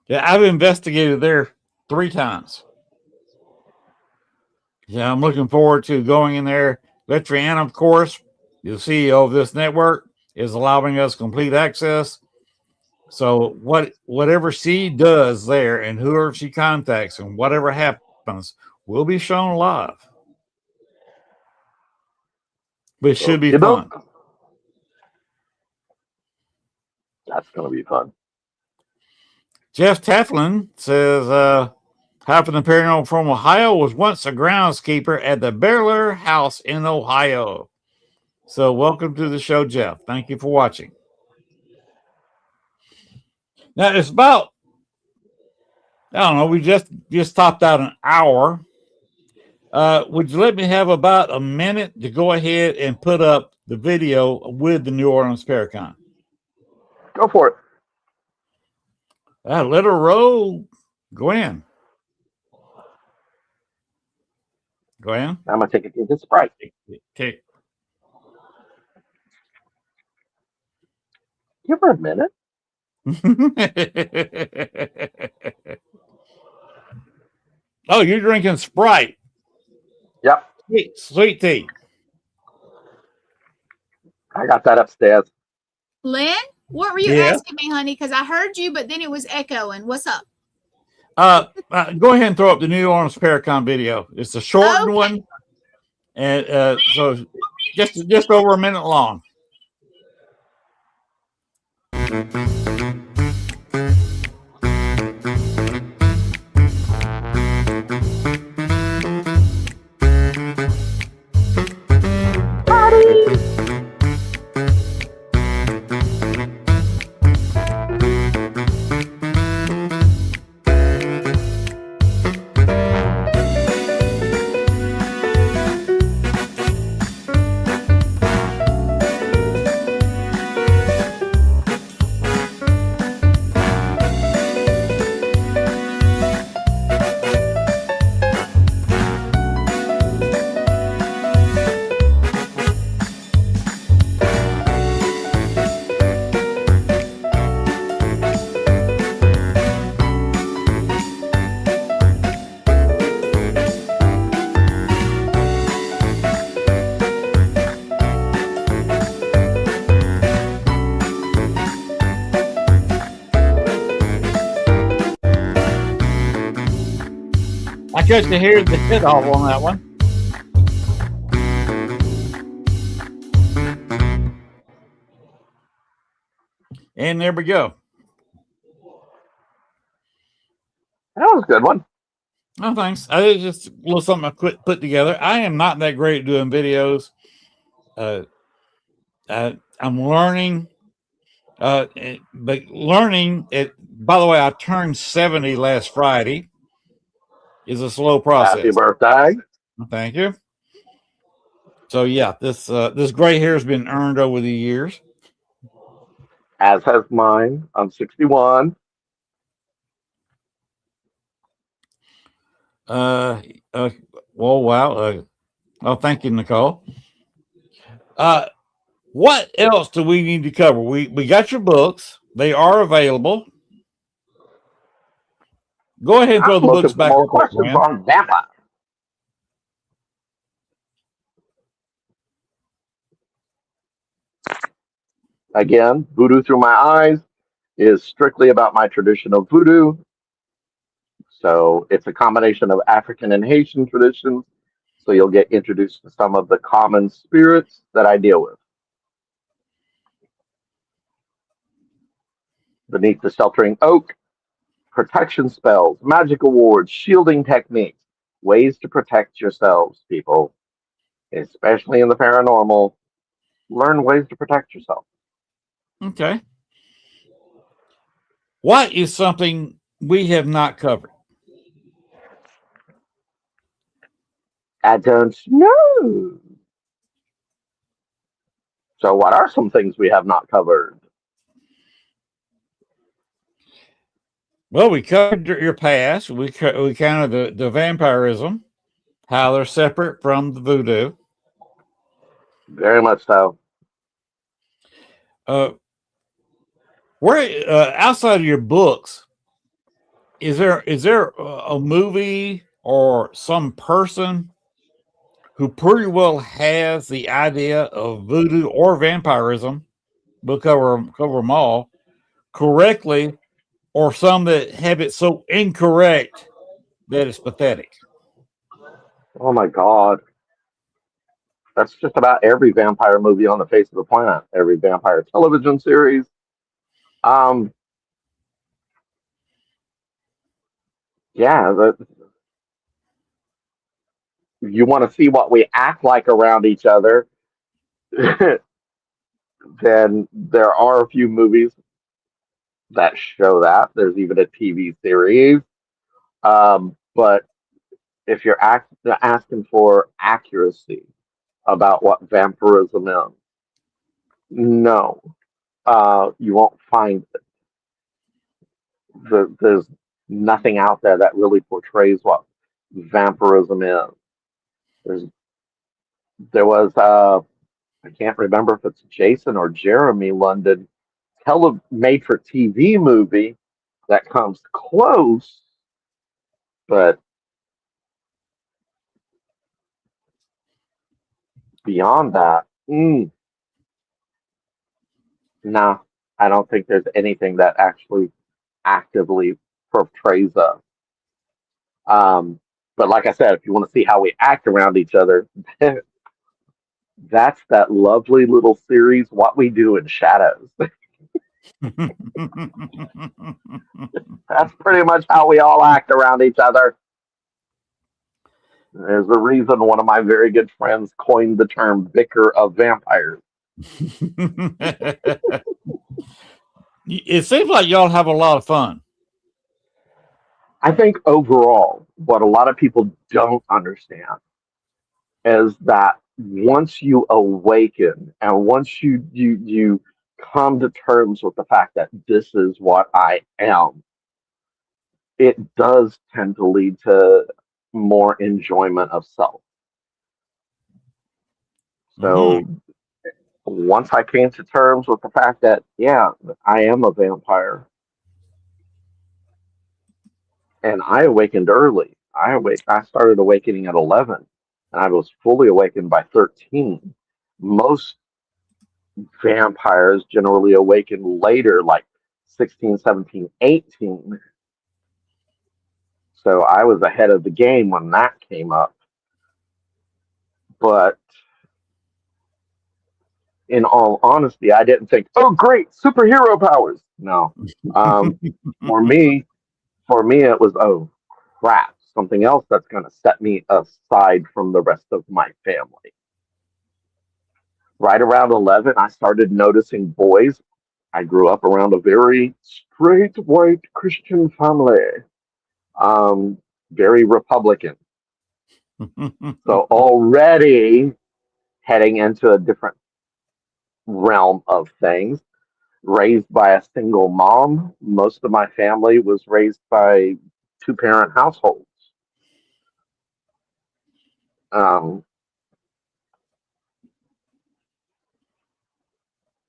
S1: yeah, I've investigated there 3 times. Yeah, I'm looking forward to going in there. Letriana, of course, the CEO of this network, is allowing us complete access. So whatever she does there and whoever she contacts and whatever happens will be shown live. But it should be fun.
S2: That's going to be fun.
S1: Jeff Teflin says, Half of the Paranormal from Ohio was once a groundskeeper at the Bearler House in Ohio. So welcome to the show, Jeff. Thank you for watching. Now it's about, I don't know, we just topped out an hour. Would you let me have about a minute to go ahead and put up the video with the New Orleans Paracon?
S2: Go for it.
S1: Let her roll. Go in. Go in.
S2: I'm going to take a drink of Sprite.
S1: Take.
S2: Give her a minute.
S1: Oh, you're drinking Sprite.
S2: Yep.
S1: Sweet tea.
S2: I got that upstairs.
S3: Len, what were you asking me, honey? Because I heard you, but then it was echoing. What's up?
S1: Go ahead and throw up the New Orleans Paracon video. It's a shortened one, and so just over a minute long. I got to hear the hit off on that one. And there we go.
S2: That was a good one.
S1: Oh, thanks. It's just a little something I put together. I am not that great at doing videos. I'm learning. But learning it. By the way, I turned 70 last Friday. Is a slow process.
S2: Happy birthday.
S1: Thank you. So yeah, this gray hair has been earned over the years.
S2: As has mine. I'm 61.
S1: Well, wow. Oh, thank you, Nicole. What else do we need to cover? We got your books. They are available. Go ahead and throw the books back.
S2: More questions on vampire. Again, Voodoo Through My Eyes is strictly about my tradition of voodoo. So it's a combination of African and Haitian traditions. So you'll get introduced to some of the common spirits that I deal with. Beneath the Sheltering Oak, protection spells, magic awards, shielding techniques, ways to protect yourselves, people, especially in the paranormal. Learn ways to protect yourself.
S1: Okay. What is something we have not covered?
S2: I don't know. So what are some things we have not covered?
S1: Well, we covered your past. We counted the vampirism, how they're separate from the voodoo.
S2: Very much so.
S1: Where outside of your books, is there a movie or some person who pretty well has the idea of voodoo or vampirism? We'll cover them all correctly, or some that have it so incorrect that it's pathetic.
S2: Oh my God. That's just about every vampire movie on the face of the planet. Every vampire television series. yeah, you want to see what we act like around each other, then there are a few movies that show that. There's even a TV series. But if you're asking for accuracy about what vampirism is, no, you won't find it. There's nothing out there that really portrays what vampirism is. There was I can't remember if it's Jason or Jeremy London made for TV movie that comes close, but beyond that, no, I don't think there's anything that actually actively portrays us. But like I said, if you want to see how we act around each other, that's that lovely little series, What We Do in Shadows. That's pretty much how we all act around each other. There's a reason one of my very good friends coined the term vicar of vampires.
S1: It seems like y'all have a lot of fun.
S2: I think overall, what a lot of people don't understand is that once you awaken and once you come to terms with the fact that this is what I am, it does tend to lead to more enjoyment of self. So once I came to terms with the fact that, yeah, I am a vampire, and I awakened early. I started awakening at 11, and I was fully awakened by 13. Most vampires generally awaken later, like 16, 17, 18. So I was ahead of the game when that came up. But in all honesty, I didn't think, oh, great, superhero powers. No. For me, it was, oh, crap, something else that's going to set me aside from the rest of my family. Right around 11, I started noticing boys. I grew up around a very straight white Christian family, very Republican. So already heading into a different realm of things. Raised by a single mom. Most of my family was raised by two-parent households.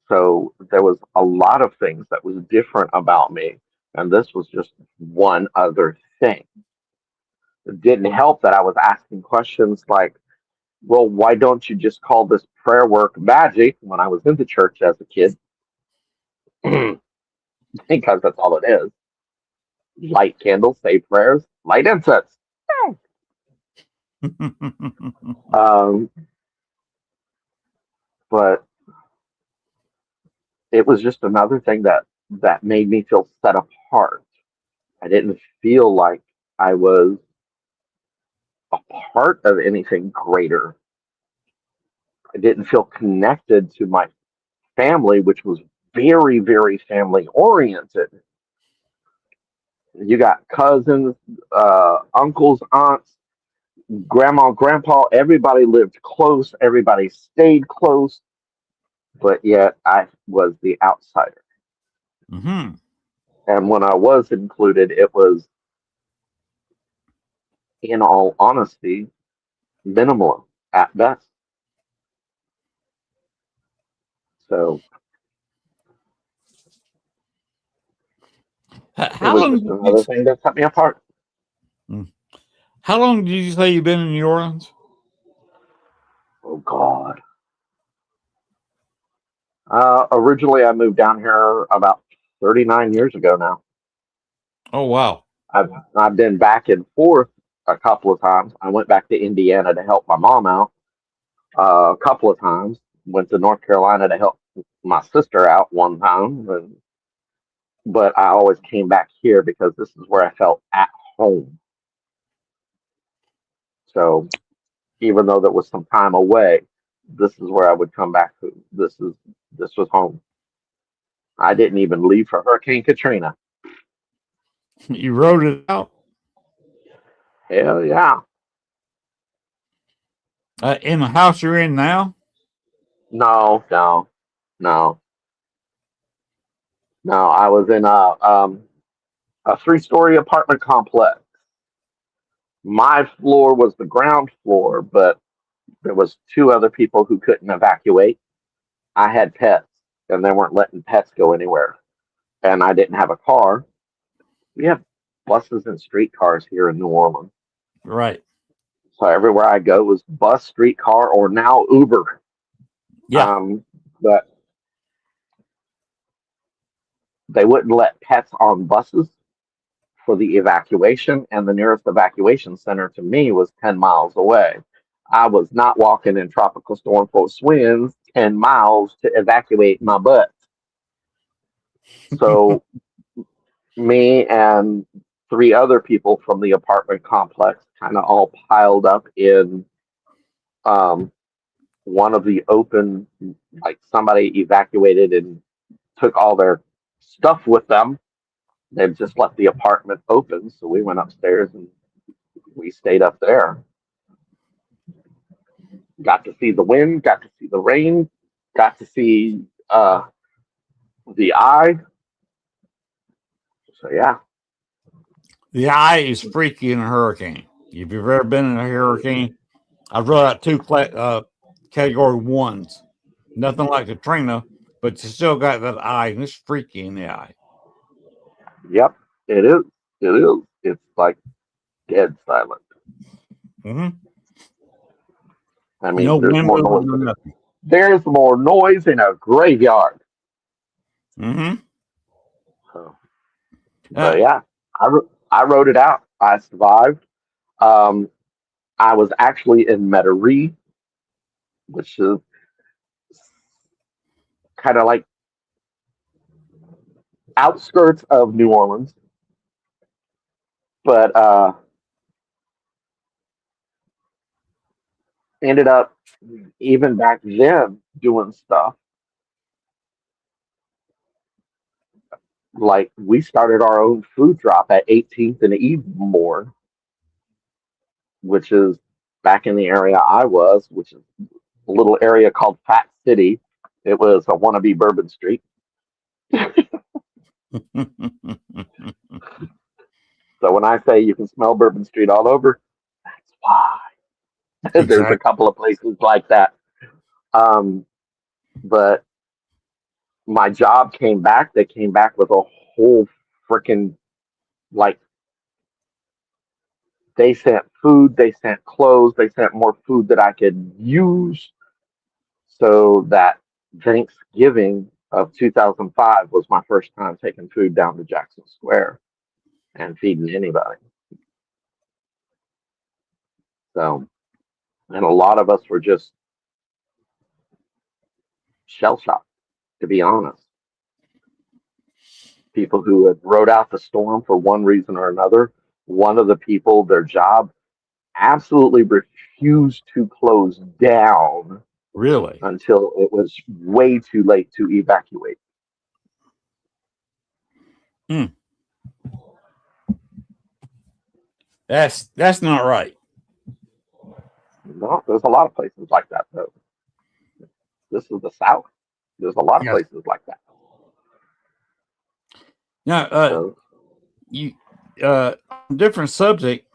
S2: So there was a lot of things that was different about me, and this was just one other thing. It didn't help that I was asking questions like, well, why don't you just call this prayer work magic when I was in the church as a kid? Because that's all it is. Light candles, say prayers, light incense. But it was just another thing that made me feel set apart. I didn't feel like I was a part of anything greater. I didn't feel connected to my family, which was very, very family oriented. You got cousins, uncles, aunts, grandma, grandpa, everybody lived close, everybody stayed close, but yet I was the outsider. And when I was included, it was, in all honesty, minimal at best. So
S1: how long?
S2: Just another thing that set me apart.
S1: How long did you say you've been in New Orleans?
S2: Oh God. Originally, I moved down here about 39 years ago now.
S1: Oh wow!
S2: I've been back and forth a couple of times. I went back to Indiana to help my mom out a couple of times. Went to North Carolina to help my sister out one time, but I always came back here because this is where I felt at home. So even though there was some time away, this is where I would come back to. This was home. I didn't even leave for Hurricane Katrina.
S1: You wrote it out
S2: Hell yeah.
S1: in the house you're in now.
S2: No. I was in a 3-story apartment complex. My floor was the ground floor, but there was 2 other people who couldn't evacuate. I had pets, and they weren't letting pets go anywhere. And I didn't have a car. We have buses and streetcars here in New Orleans.
S1: Right.
S2: So everywhere I go was bus, streetcar, or now Uber.
S1: Yeah.
S2: But they wouldn't let pets on buses for the evacuation, and the nearest evacuation center to me was 10 miles away. I was not walking in tropical storm force winds 10 miles to evacuate my butt. So me and 3 other people from the apartment complex kind of all piled up in one of the open, like somebody evacuated and took all their stuff with them. They've just left the apartment open, so we went upstairs and we stayed up there. Got to see the wind, got to see the rain, got to see the eye. So yeah.
S1: The eye is freaky in a hurricane. If you've ever been in a hurricane, I've wrote out 2 category 1s. Nothing like Katrina, but you still got that eye, and it's freaky in the eye.
S2: Yep, it is. It is. It's like dead silent.
S1: Mm-hmm.
S2: I mean,
S1: No
S2: there's
S1: wind
S2: more
S1: moving,
S2: noise.
S1: no nothing.
S2: There's more noise in a graveyard.
S1: Mm-hmm.
S2: So, but yeah, I wrote it out. I survived. I was actually in Metairie, which is kind of like outskirts of New Orleans, but ended up even back then doing stuff like we started our own food drop at 18th and Edenmore, which is back in the area I was, which is a little area called Fat City. It was a wannabe Bourbon Street. So when I say you can smell Bourbon Street all over, that's why.
S1: Exactly.
S2: There's a couple of places like that. But my job came back. They came back with a whole freaking, like, they sent food, they sent clothes, they sent more food that I could use. So that Thanksgiving of 2005 was my first time taking food down to Jackson Square and feeding anybody. So, and a lot of us were just shell shocked, to be honest. People who had rode out the storm for one reason or another. One of the people, their job absolutely refused to close down.
S1: Really?
S2: Until it was way too late to evacuate.
S1: That's not right.
S2: No, there's a lot of places like that, though. This is the South. There's a lot of places like that.
S1: Now, you different subject.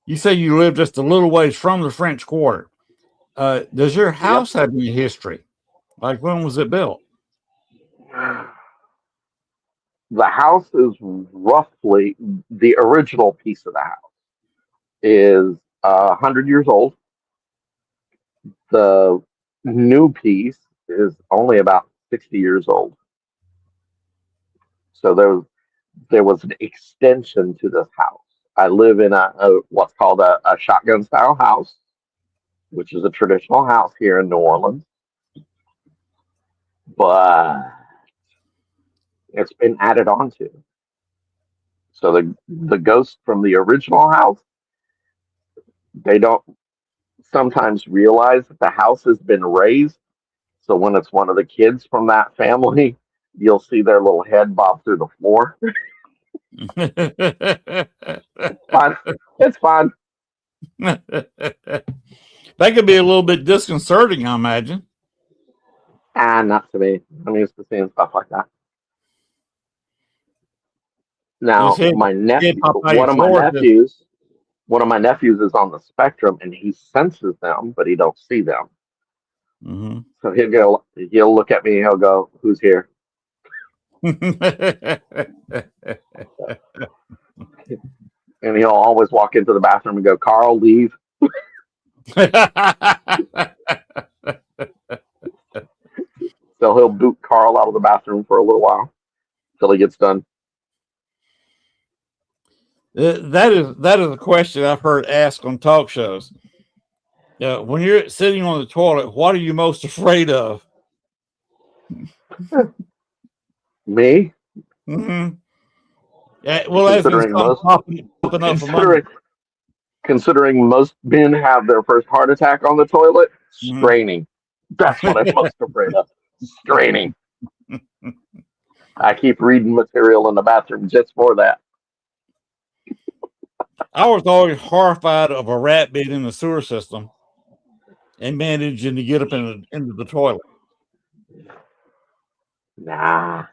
S1: You say you live just a little ways from the French Quarter. Does your house have any history? Like, when was it built?
S2: The house is roughly, the original piece of the house is 100 years old. The new piece is only about 60 years old. So there was an extension to this house. I live in a what's called a shotgun style house, which is a traditional house here in New Orleans. But it's been added on to. So the ghosts from the original house, they don't sometimes realize that the house has been raised. So when it's one of the kids from that family, you'll see their little head bob through the floor. Fun. It's fun.
S1: That could be a little bit disconcerting, I imagine.
S2: Not to me. I'm used to seeing stuff like that. Now, my nephew, one of my nephews is on the spectrum, and he senses them, but he don't see them.
S1: Mm-hmm.
S2: So he'll look at me, and he'll go, "Who's here?" And he'll always walk into the bathroom and go, "Carl, leave." So he'll boot Carl out of the bathroom for a little while till he gets done.
S1: That is a question I've heard asked on talk shows. When you're sitting on the toilet, what are you most afraid of?
S2: Me?
S1: Mm-hmm. Yeah, well,
S2: considering most men have their first heart attack on the toilet, straining. That's what I'm most afraid of. Straining. I keep reading material in the bathroom just for that.
S1: I was always horrified of a rat being in the sewer system and managing to get up into the toilet.
S2: Nah,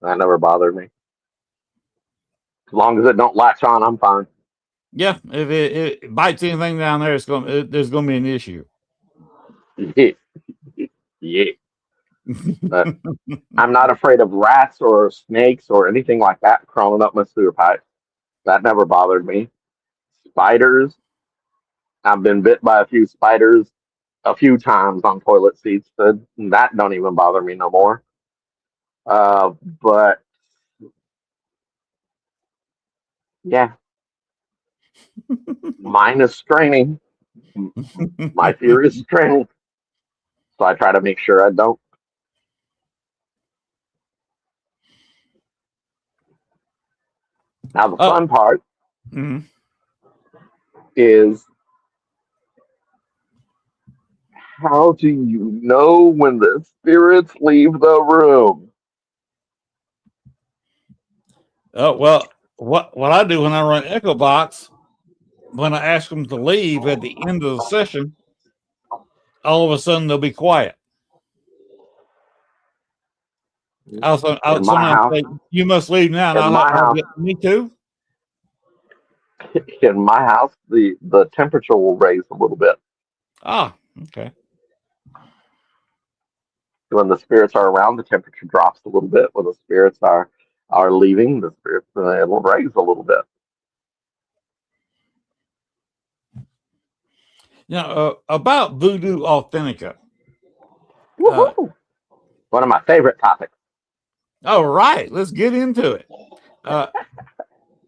S2: that never bothered me. As long as it don't latch on, I'm fine.
S1: Yeah, if it bites anything down there, there's going to be an issue.
S2: Yeah. But I'm not afraid of rats or snakes or anything like that crawling up my sewer pipe. That never bothered me. Spiders. I've been bit by a few spiders a few times on toilet seats. That don't even bother me no more. But yeah, mine is straining. My fear is straining. So I try to make sure I don't. Now the fun part is, how do you know when the spirits leave the room?
S1: Oh, well, what I do when I run Echo Box, when I ask them to leave at the end of the session, all of a sudden they'll be quiet. I'll sometimes say, "You must leave now." And me too.
S2: In my house, the temperature will raise a little bit.
S1: Ah, okay.
S2: When the spirits are around, the temperature drops a little bit. When the spirits are leaving, the spirits it will raise a little bit.
S1: Now, about Voodoo Authentica.
S2: One of my favorite topics.
S1: All right, let's get into it.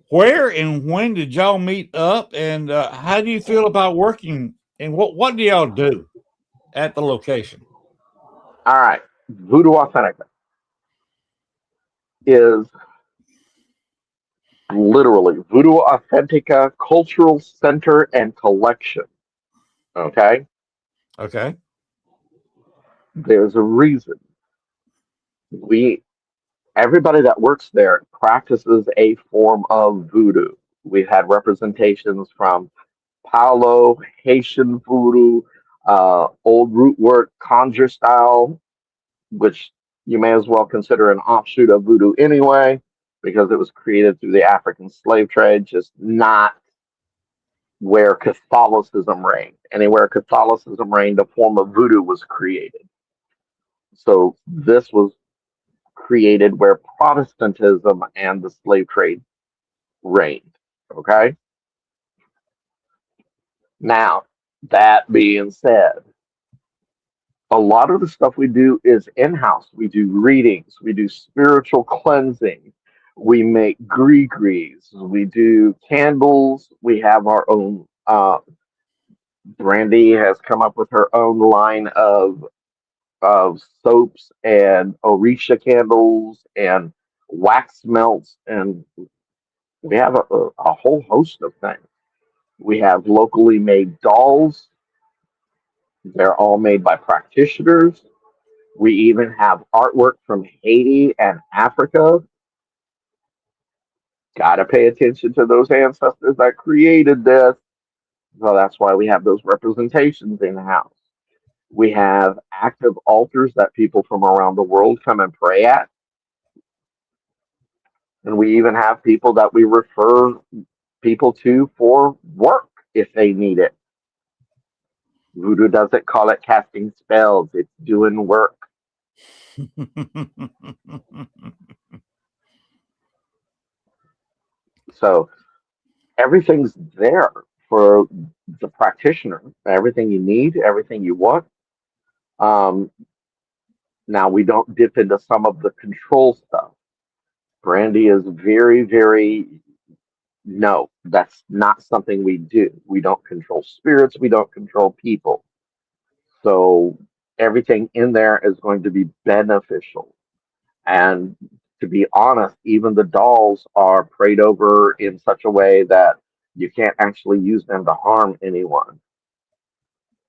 S1: Where and when did y'all meet up, and how do you feel about working, and what do y'all do at the location?
S2: All right, Voodoo Authentica is literally Voodoo Authentica Cultural Center and Collection. Okay?
S1: Okay.
S2: There's a reason. Everybody that works there practices a form of voodoo. We've had representations from Paolo, Haitian voodoo, old root work, conjure style, which you may as well consider an offshoot of voodoo anyway, because it was created through the African slave trade, just not where Catholicism reigned. Anywhere Catholicism reigned, a form of voodoo was created. So this was created where Protestantism and the slave trade reigned. Okay? Now, that being said, a lot of the stuff we do is in-house. We do readings, we do spiritual cleansing, we make gree-grees, we do candles, we have our own Brandy has come up with her own line of soaps and Orisha candles and wax melts, and We have a whole host of things. We have locally made dolls. They're all made by practitioners. We even have artwork from Haiti and Africa. Got to pay attention to those ancestors that created this. So that's why we have those representations in the house. We have active altars that people from around the world come and pray at. And we even have people that we refer people to for work if they need it. Voodoo doesn't call it casting spells, it's doing work. So everything's there for the practitioner. Everything you need, everything you want. Now we don't dip into some of the control stuff. Brandy is very, very no, that's not something we do. We don't control spirits, we don't control people. So everything in there is going to be beneficial. And to be honest, even the dolls are prayed over in such a way that you can't actually use them to harm anyone.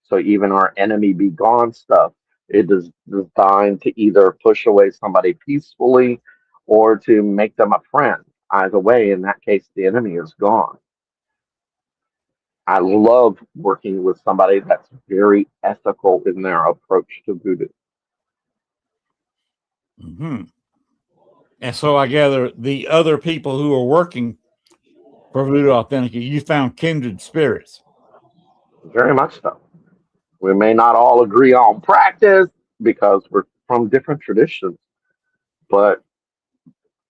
S2: So even our enemy be gone stuff, it is designed to either push away somebody peacefully or to make them a friend. Either way, in that case, the enemy is gone. I love working with somebody that's very ethical in their approach to voodoo.
S1: Mm-hmm. And so I gather the other people who are working for Voodoo Authentica, you found kindred spirits.
S2: Very much so. We may not all agree on practice because we're from different traditions, but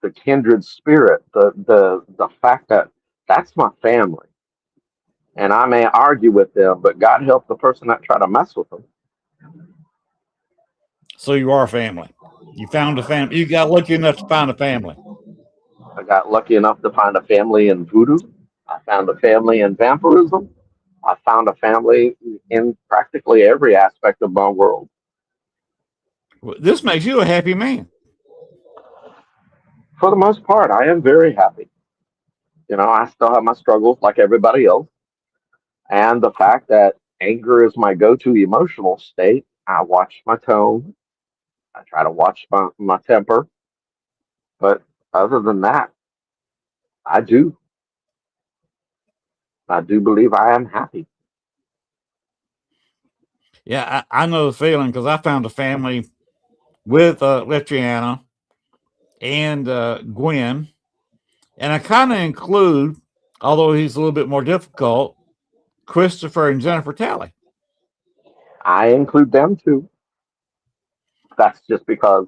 S2: the kindred spirit, the fact that that's my family, and I may argue with them, but God help the person that try to mess with them.
S1: So you are family. You found a family. You got lucky enough to find a family.
S2: I got lucky enough to find a family in voodoo. I found a family in vampirism. I found a family in practically every aspect of my world.
S1: Well, this makes you a happy man.
S2: For the most part, I am very happy. You know, I still have my struggles like everybody else. And the fact that anger is my go-to emotional state, I watch my tone. I try to watch my temper. But other than that, I do. I do believe I am happy.
S1: Yeah, I know the feeling because I found a family with Letriana and Gwen. And I kind of include, although he's a little bit more difficult, Christopher and Jennifer Talley.
S2: I include them too. That's just because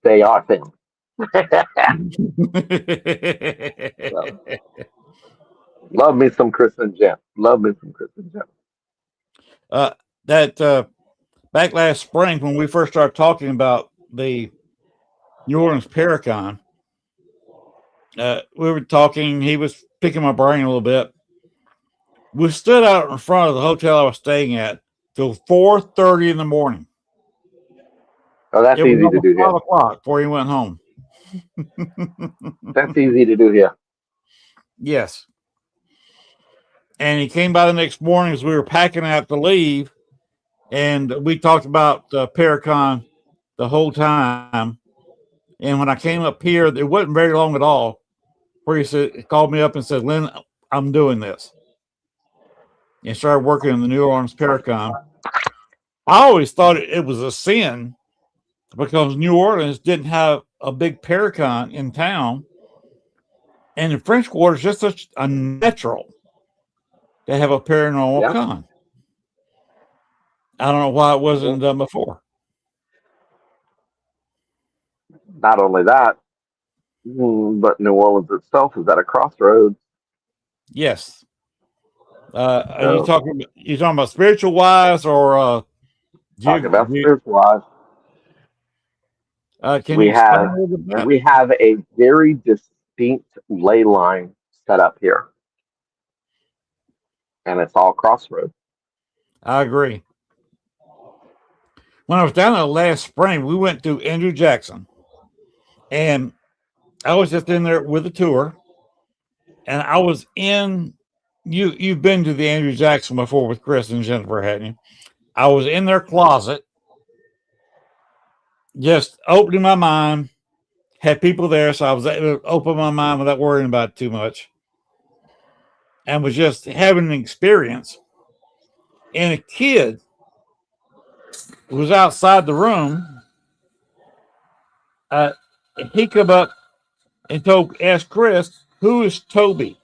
S2: they are family. So, love me some Chris and Jen. Love me some Chris and Jen.
S1: That back last spring when we first started talking about the New Orleans Paracon, we were talking. He was picking my brain a little bit. We stood out in front of the hotel I was staying at till 4:30 in the morning.
S2: Oh, that's
S1: It was
S2: easy to do here.
S1: 5 o'clock before he went home.
S2: That's easy to do here.
S1: Yes. And he came by the next morning as we were packing out to leave, and we talked about Paracon the whole time. And when I came up here, it wasn't very long at all, where he called me up and said, "Len, I'm doing this," and started working in the New Orleans Paracon. I always thought it was a sin because New Orleans didn't have a big Paracon in town, and the French Quarter is just such a natural to have a paranormal con. I don't know why it wasn't done before.
S2: Not only that, but New Orleans itself is at a crossroads.
S1: Yes. Are you talking about spiritual wise or
S2: talking about spiritual wise?
S1: We
S2: have a very distinct ley line set up here, and it's all crossroads.
S1: I agree. When I was down there last spring, we went to Andrew Jackson, and I was just in there with a tour, And I was in, you've been to the Andrew Jackson before with Chris and Jennifer, hadn't you? I was in their closet, just opening my mind, had people there, so I was able to open my mind without worrying about it too much, and was just having an experience. And a kid was outside the room. He come up and asked Chris, "Who is Toby?"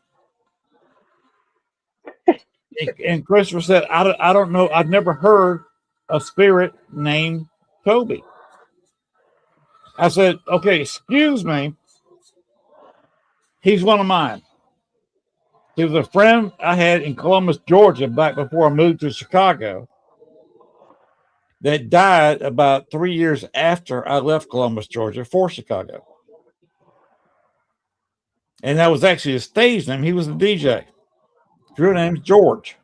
S1: And Christopher said, I don't know. I've never heard a spirit named Toby. I said, okay, excuse me. He's one of mine. He was a friend I had in Columbus, Georgia, back before I moved to Chicago, that died about 3 years after I left Columbus, Georgia for Chicago. And that was actually his stage name. He was a DJ. His real name's George.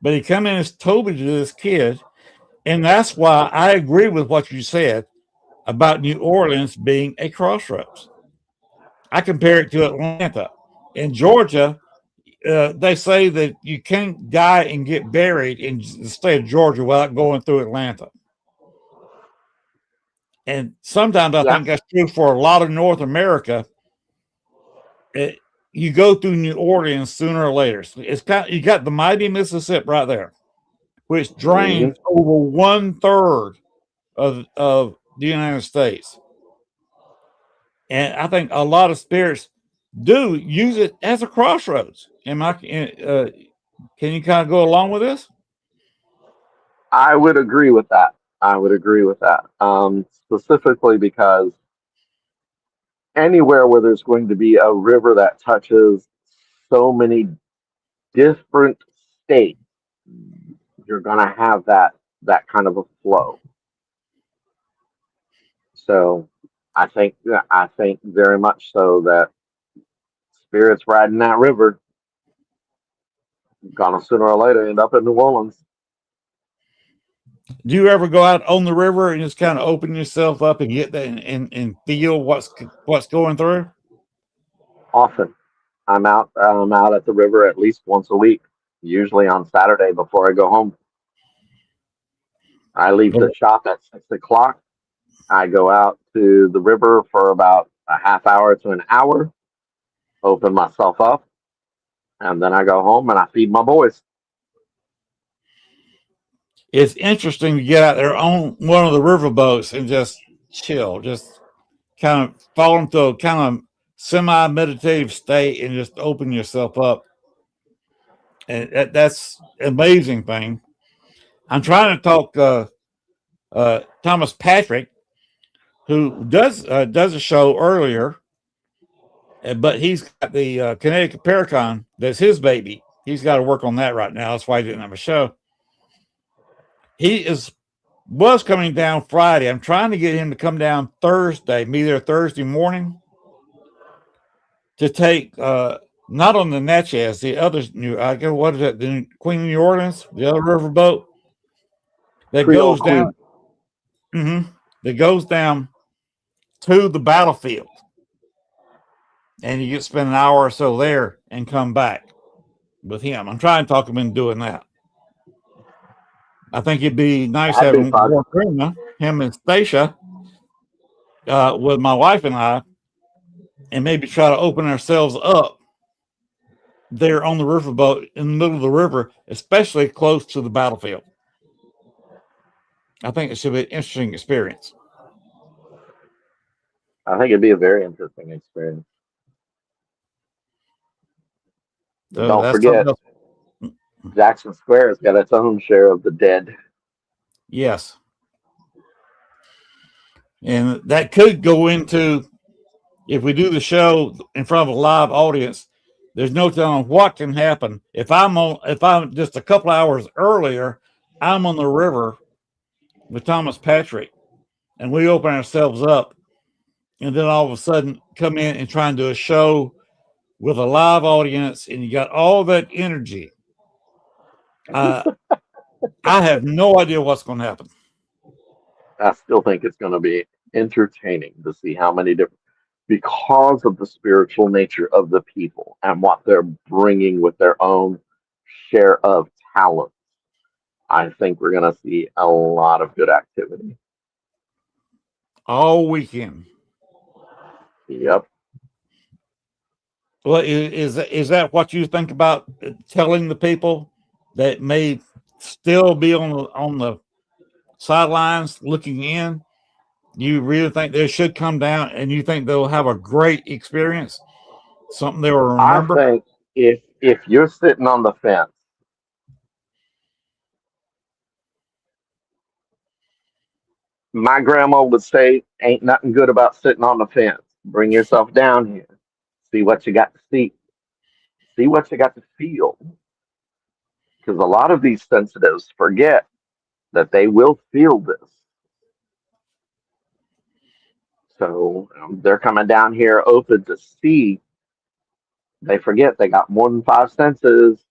S1: But he come in as Toby to this kid. And that's why I agree with what you said about New Orleans being a crossroads. I compare it to Atlanta. In Georgia, they say that you can't die and get buried in the state of Georgia without going through Atlanta. And sometimes I think that's true for a lot of North America. You go through New Orleans sooner or later. It's you got the mighty Mississippi right there, which drains over 1/3 of the United States. And I think a lot of spirits do use it as a crossroads. Can you kind of go along with this?
S2: I would agree with that. Specifically because anywhere where there's going to be a river that touches so many different states, you're going to have that kind of a flow. So I think very much so that spirits riding that river gonna sooner or later end up in New Orleans.
S1: Do you ever go out on the river and just kind of open yourself up and get that and feel what's going through?
S2: Often, I'm out at the river at least once a week, usually on Saturday before I go home. I leave the shop at 6 o'clock. I go out to the river for about a half hour to an hour, open myself up, and then I go home and I feed my boys.
S1: It's interesting to get out there on one of the river boats and just chill, just kind of fall into a kind of semi-meditative state and just open yourself up. And that's an amazing thing. I'm trying to talk Thomas Patrick, who does a show earlier, but he's got the Connecticut Paracon. That's his baby. He's got to work on that right now. That's why he didn't have a show. He was coming down Friday. I'm trying to get him to come down Thursday, be there Thursday morning, to take not on the Natchez, the other what is that? The Queen of New Orleans, the other riverboat that
S2: Creole
S1: goes down. That goes down to the battlefield, and you get to spend an hour or so there and come back with him. I'm trying to talk him into doing that. I think it'd be nice having him and Stacia with my wife and I, and maybe try to open ourselves up there on the riverboat in the middle of the river, especially close to the battlefield. I think it should be an interesting experience.
S2: I think it'd be a very interesting experience. So don't forget, Jackson Square has got its own share of the dead.
S1: Yes. And that could go into, if we do the show in front of a live audience, there's no telling what can happen. If I'm just a couple hours earlier, I'm on the river with Thomas Patrick, and we open ourselves up, and then all of a sudden come in and try and do a show with a live audience, and you got all that energy. I have no idea what's going to happen.
S2: I still think it's going to be entertaining to see how many different, because of the spiritual nature of the people and what they're bringing with their own share of talent. I think we're going to see a lot of good activity.
S1: All weekend.
S2: Yep.
S1: Well, is that what you think about telling the people that may still be on the sidelines looking in? You really think they should come down, and you think they'll have a great experience, something they will
S2: I
S1: remember?
S2: think if you're sitting on the fence, my grandma would say, ain't nothing good about sitting on the fence. Bring yourself down here. See what you got to see. See what you got to feel. Because a lot of these sensitives forget that they will feel this. So they're coming down here open to see. They forget they got more than five senses.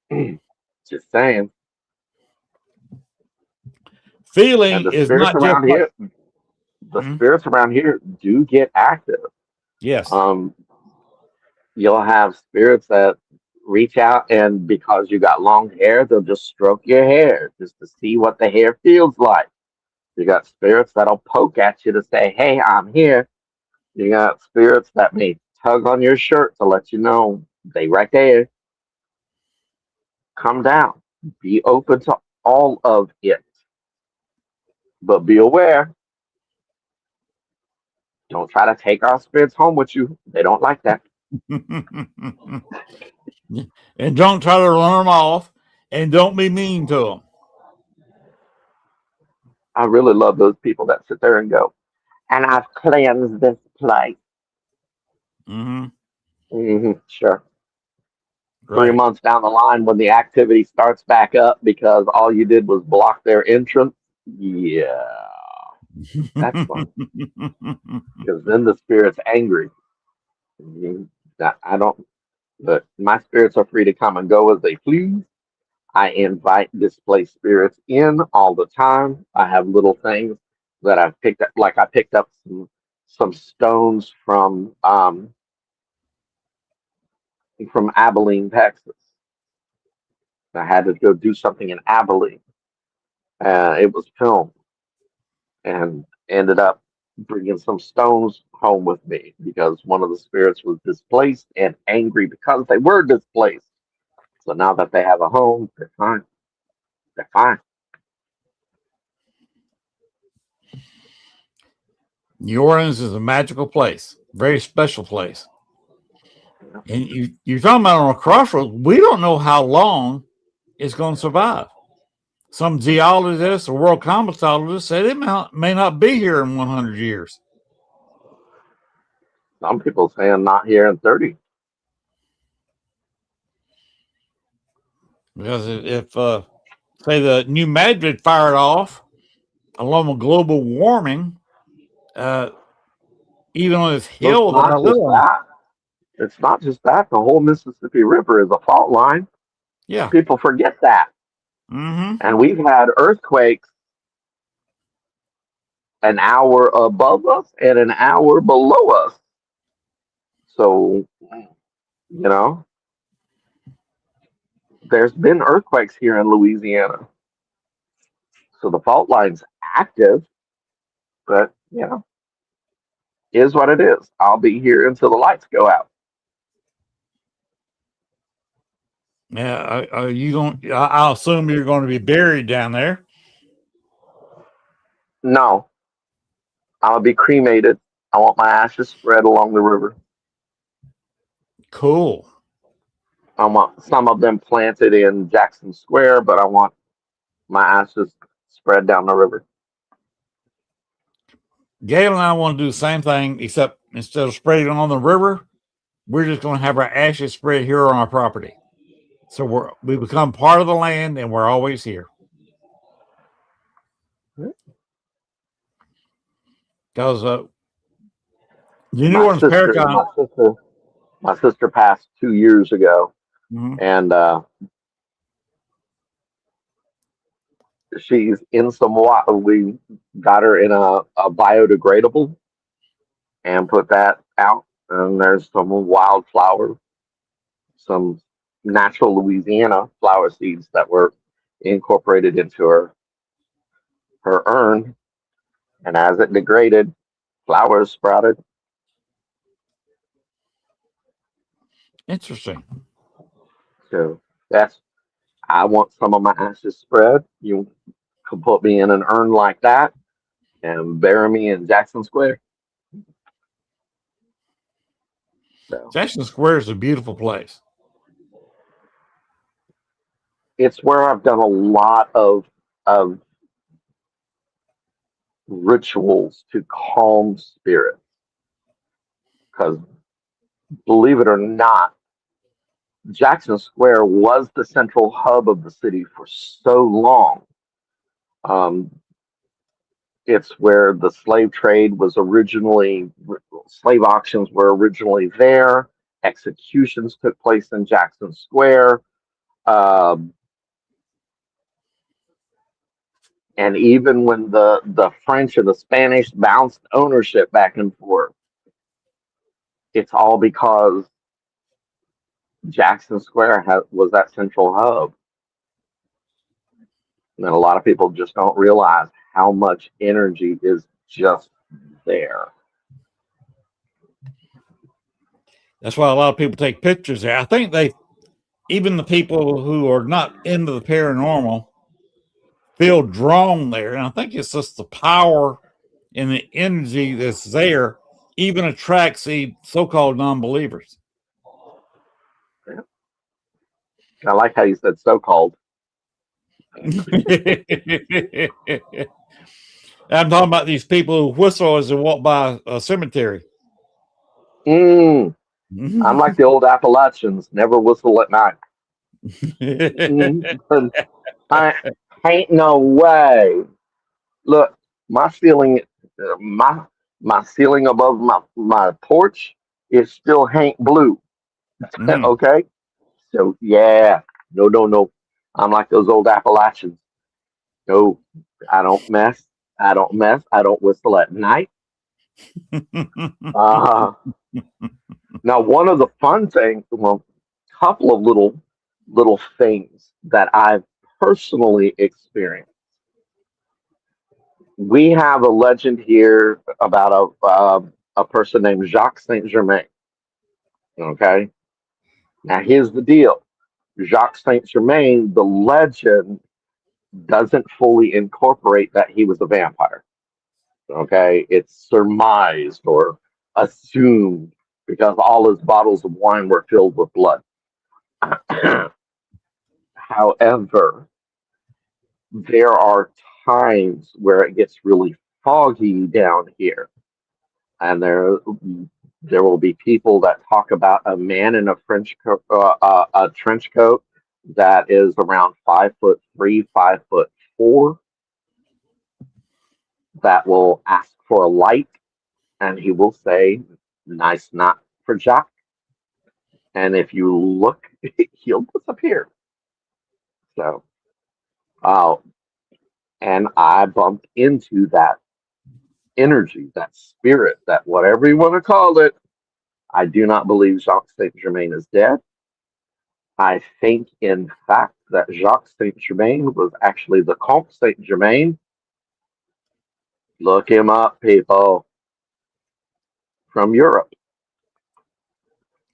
S2: Just saying.
S1: Feeling
S2: And the
S1: is
S2: spirits
S1: not just
S2: around
S1: like,
S2: here, spirits around here do get active.
S1: yes.
S2: You'll have spirits that reach out, and because you got long hair, they'll just stroke your hair just to see what the hair feels like. You got spirits that'll poke at you to say, "Hey, I'm here." You got spirits that may tug on your shirt to let you know they right there. Come down. Be open to all of it. But be aware. Don't try to take our spirits home with you. They don't like that.
S1: And don't try to run them off, and don't be mean to them.
S2: I really love those people that sit there and go, and I've cleansed this place. Sure.
S1: Right.
S2: 3 months down the line, when the activity starts back up because all you did was block their entrance, yeah, that's fun. Because then the spirit's angry. I don't, but my spirits are free to come and go as they please. I invite displaced spirits in all the time. I have little things that I've picked up, like I picked up some stones from Abilene, Texas. I had to go do something in Abilene. It was filmed, and ended up bringing some stones home with me because one of the spirits was displaced and angry because they were displaced. So now that they have a home, they're fine. They're fine.
S1: New Orleans is a magical place, very special place. And you're talking about on a crossroads. We don't know how long it's going to survive. Some geologists or world climatologists said it may not be here in 100 years.
S2: Some people saying not here in 30.
S1: Because if say the New Madrid fired off along with global warming, even on this
S2: But
S1: hill that I live on.
S2: It's not just that. The whole Mississippi River is a fault line.
S1: Yeah.
S2: People forget that. And we've had earthquakes an hour above us and an hour below us. So, there's been earthquakes here in Louisiana. So the fault line's active, but, is what it is. I'll be here until the lights go out.
S1: Yeah. Are you going? I'll assume you're going to be buried down there.
S2: No, I'll be cremated. I want my ashes spread along the river.
S1: Cool.
S2: I want some of them planted in Jackson Square, but I want my ashes spread down the river.
S1: Gail and I want to do the same thing, except instead of spreading on the river, we're just going to have our ashes spread here on our property. So we become part of the land, and we're always here. Because you knew
S2: My sister passed 2 years ago, and she's in some water. We got her in a biodegradable, and put that out. And there's some wildflower, some natural Louisiana flower seeds that were incorporated into her urn. And as it degraded, flowers sprouted.
S1: Interesting.
S2: So I want some of my ashes spread. You can put me in an urn like that and bury me in Jackson Square. So
S1: Jackson Square is a beautiful place.
S2: it's where I've done a lot of rituals to calm spirits. Because believe it or not, Jackson Square was the central hub of the city for so long. It's where the slave trade was originally, slave auctions were originally there. Executions took place in Jackson Square. And even when the French and the Spanish bounced ownership back and forth, it's all because Jackson Square was that central hub. And a lot of people just don't realize how much energy is just there.
S1: That's why a lot of people take pictures there. I think even the people who are not into the paranormal feel drawn there. And I think it's just the power and the energy that's there even attracts the so-called non-believers.
S2: Yeah. I like how you said so-called.
S1: I'm talking about these people who whistle as they walk by a cemetery.
S2: I'm like the old Appalachians, never whistle at night. I ain't no way. Look, my ceiling, my ceiling above my porch is still Hank blue. Okay, so yeah, no. I'm like those old Appalachians. No, I don't mess. I don't whistle at night. Now, one of the fun things, well, couple of little things that I've personally experienced. We have a legend here about a person named Jacques Saint Germain. Okay, now here's the deal: Jacques Saint Germain, the legend, doesn't fully incorporate that he was a vampire. Okay, it's surmised or assumed because all his bottles of wine were filled with blood. However, there are times where it gets really foggy down here, and there will be people that talk about a man in a a trench coat that is around 5'3", 5'4", that will ask for a light, and he will say, "Nice knot for Jack." And if you look, he'll disappear. So, and I bumped into that energy, that spirit, that whatever you want to call it. I do not believe Jacques Saint Germain is dead. I think, in fact, that Jacques Saint Germain was actually the Comte Saint Germain. Look him up, people, from Europe.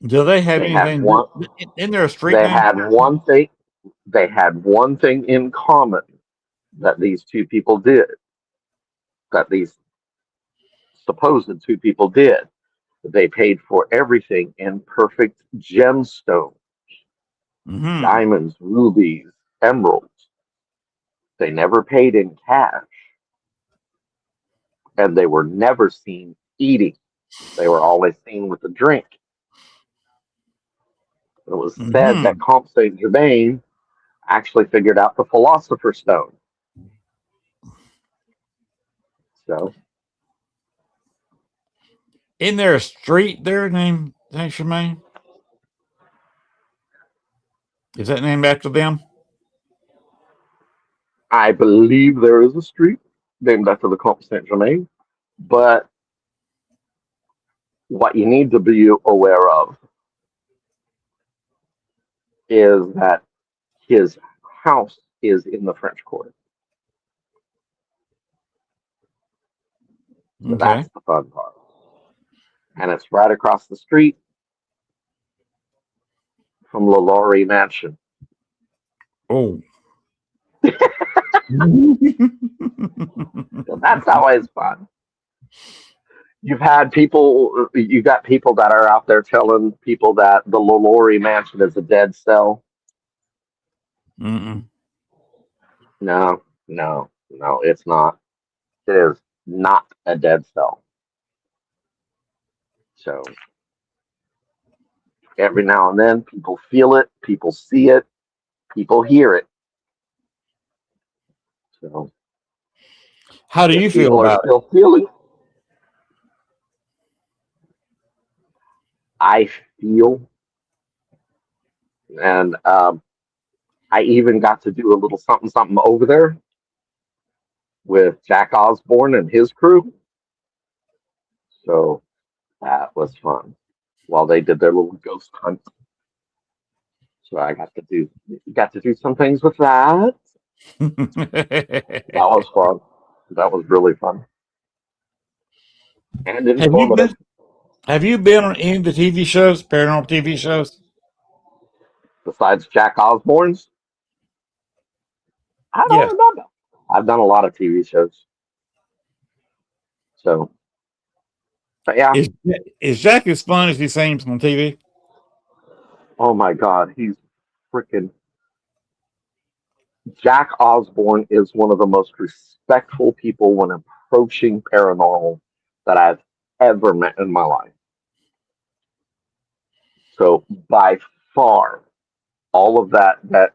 S1: Do they have anything in their street
S2: They
S1: name?
S2: had one thing. They had one thing in common that these two people did. That these supposed two people did. They paid for everything in perfect gemstones, diamonds, rubies, emeralds. They never paid in cash. And they were never seen eating. They were always seen with a drink. It was said that Comte Saint Germain actually figured out the Philosopher's Stone. So,
S1: in there a street there named Saint Germain? Is that named after them?
S2: I believe there is a street named after the Comte Saint Germain, but what you need to be aware of is that his house is in the French Quarter. So
S1: Okay.
S2: that's the fun part. And it's right across the street from LaLaurie Mansion.
S1: Oh.
S2: So that's always fun. You got people that are out there telling people that the LaLaurie Mansion is a dead cell.
S1: Mm-mm.
S2: No, it's not. It is not a dead cell. So every now and then, people feel it, people see it, people hear it. So
S1: How do you
S2: if
S1: feel
S2: people are
S1: about it?
S2: still feeling, I feel, and I even got to do a little something over there with Jack Osborne and his crew. So that was fun while they did their little ghost hunt. So I got to do some things with that. That was fun. That was really fun and informative.
S1: Have you been on any of the TV shows, paranormal TV shows?
S2: Besides Jack Osborne's, I don't
S1: Yes.
S2: remember. I've done a lot of TV shows. So, but yeah.
S1: Is Jack as fun as he seems on TV?
S2: Oh my God, he's freaking. Jack Osborne is one of the most respectful people when approaching paranormal that I've ever met in my life. So by far, all of that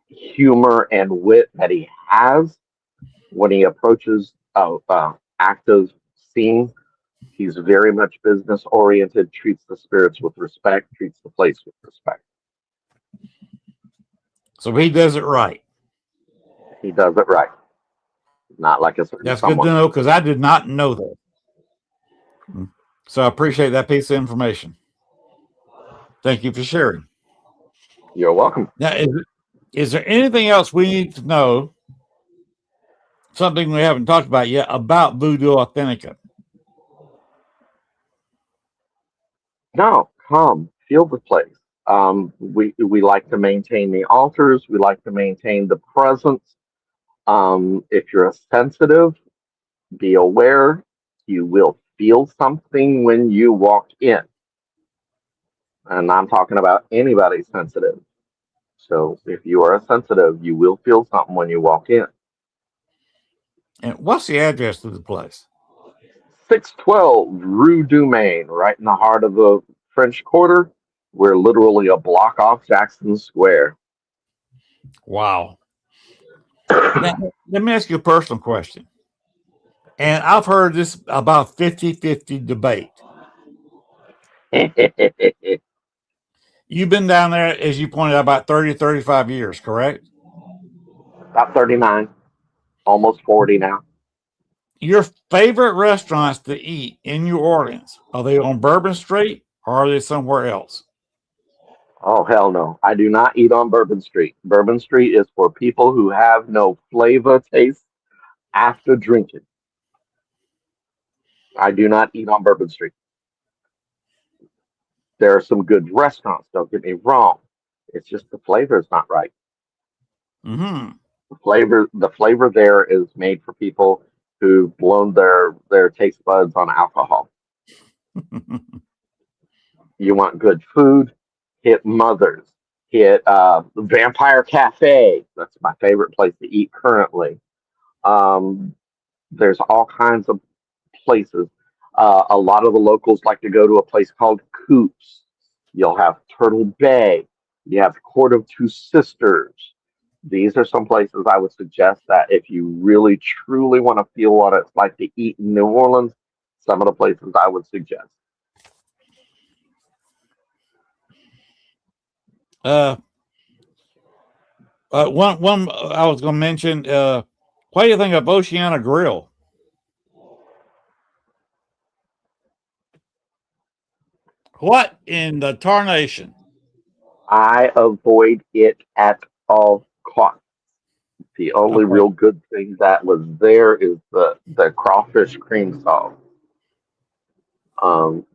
S2: humor and wit that he has when he approaches active scene, he's very much business oriented, treats the spirits with respect, treats the place with respect.
S1: So he does it right.
S2: He does it right. Not like a certain
S1: That's
S2: someone.
S1: good to know because I did not know that. So I appreciate that piece of information. Thank you for sharing.
S2: You're welcome.
S1: Now, is there anything else we need to know? Something we haven't talked about yet about Voodoo Authentica?
S2: No, come, feel the place. We like to maintain the altars. We like to maintain the presence. If you're a sensitive, be aware you will feel something when you walk in. And I'm talking about anybody sensitive. So if you are a sensitive, you will feel something when you walk in.
S1: And what's the address to the place?
S2: 612 Rue du Maine, right in the heart of the French Quarter. We're literally a block off Jackson Square.
S1: Wow. Now, let me ask you a personal question. And I've heard this about 50-50 debate. You've been down there, as you pointed out, about 30, 35 years, correct?
S2: About 39, almost 40 now.
S1: Your favorite restaurants to eat in New Orleans, are they on Bourbon Street or are they somewhere else?
S2: Oh, hell no. I do not eat on Bourbon Street. Bourbon Street is for people who have no flavor taste after drinking. I do not eat on Bourbon Street. There are some good restaurants, don't get me wrong. It's just the flavor is not right.
S1: Mm-hmm.
S2: The flavor there is made for people who've blown their taste buds on alcohol. You want good food? Hit Mother's. Hit Vampire Cafe. That's my favorite place to eat currently. There's all kinds of places. A lot of the locals like to go to a place called Coops. You'll have Turtle Bay. You have Court of Two Sisters. These are some places I would suggest that if you really truly want to feel what it's like to eat in New Orleans, some of the places I would suggest.
S1: One I was going to mention. What do you think of Oceana Grill? What in the tarnation?
S2: I avoid it at all costs. The only
S1: Okay.
S2: real good thing that was there is the crawfish cream sauce. Um,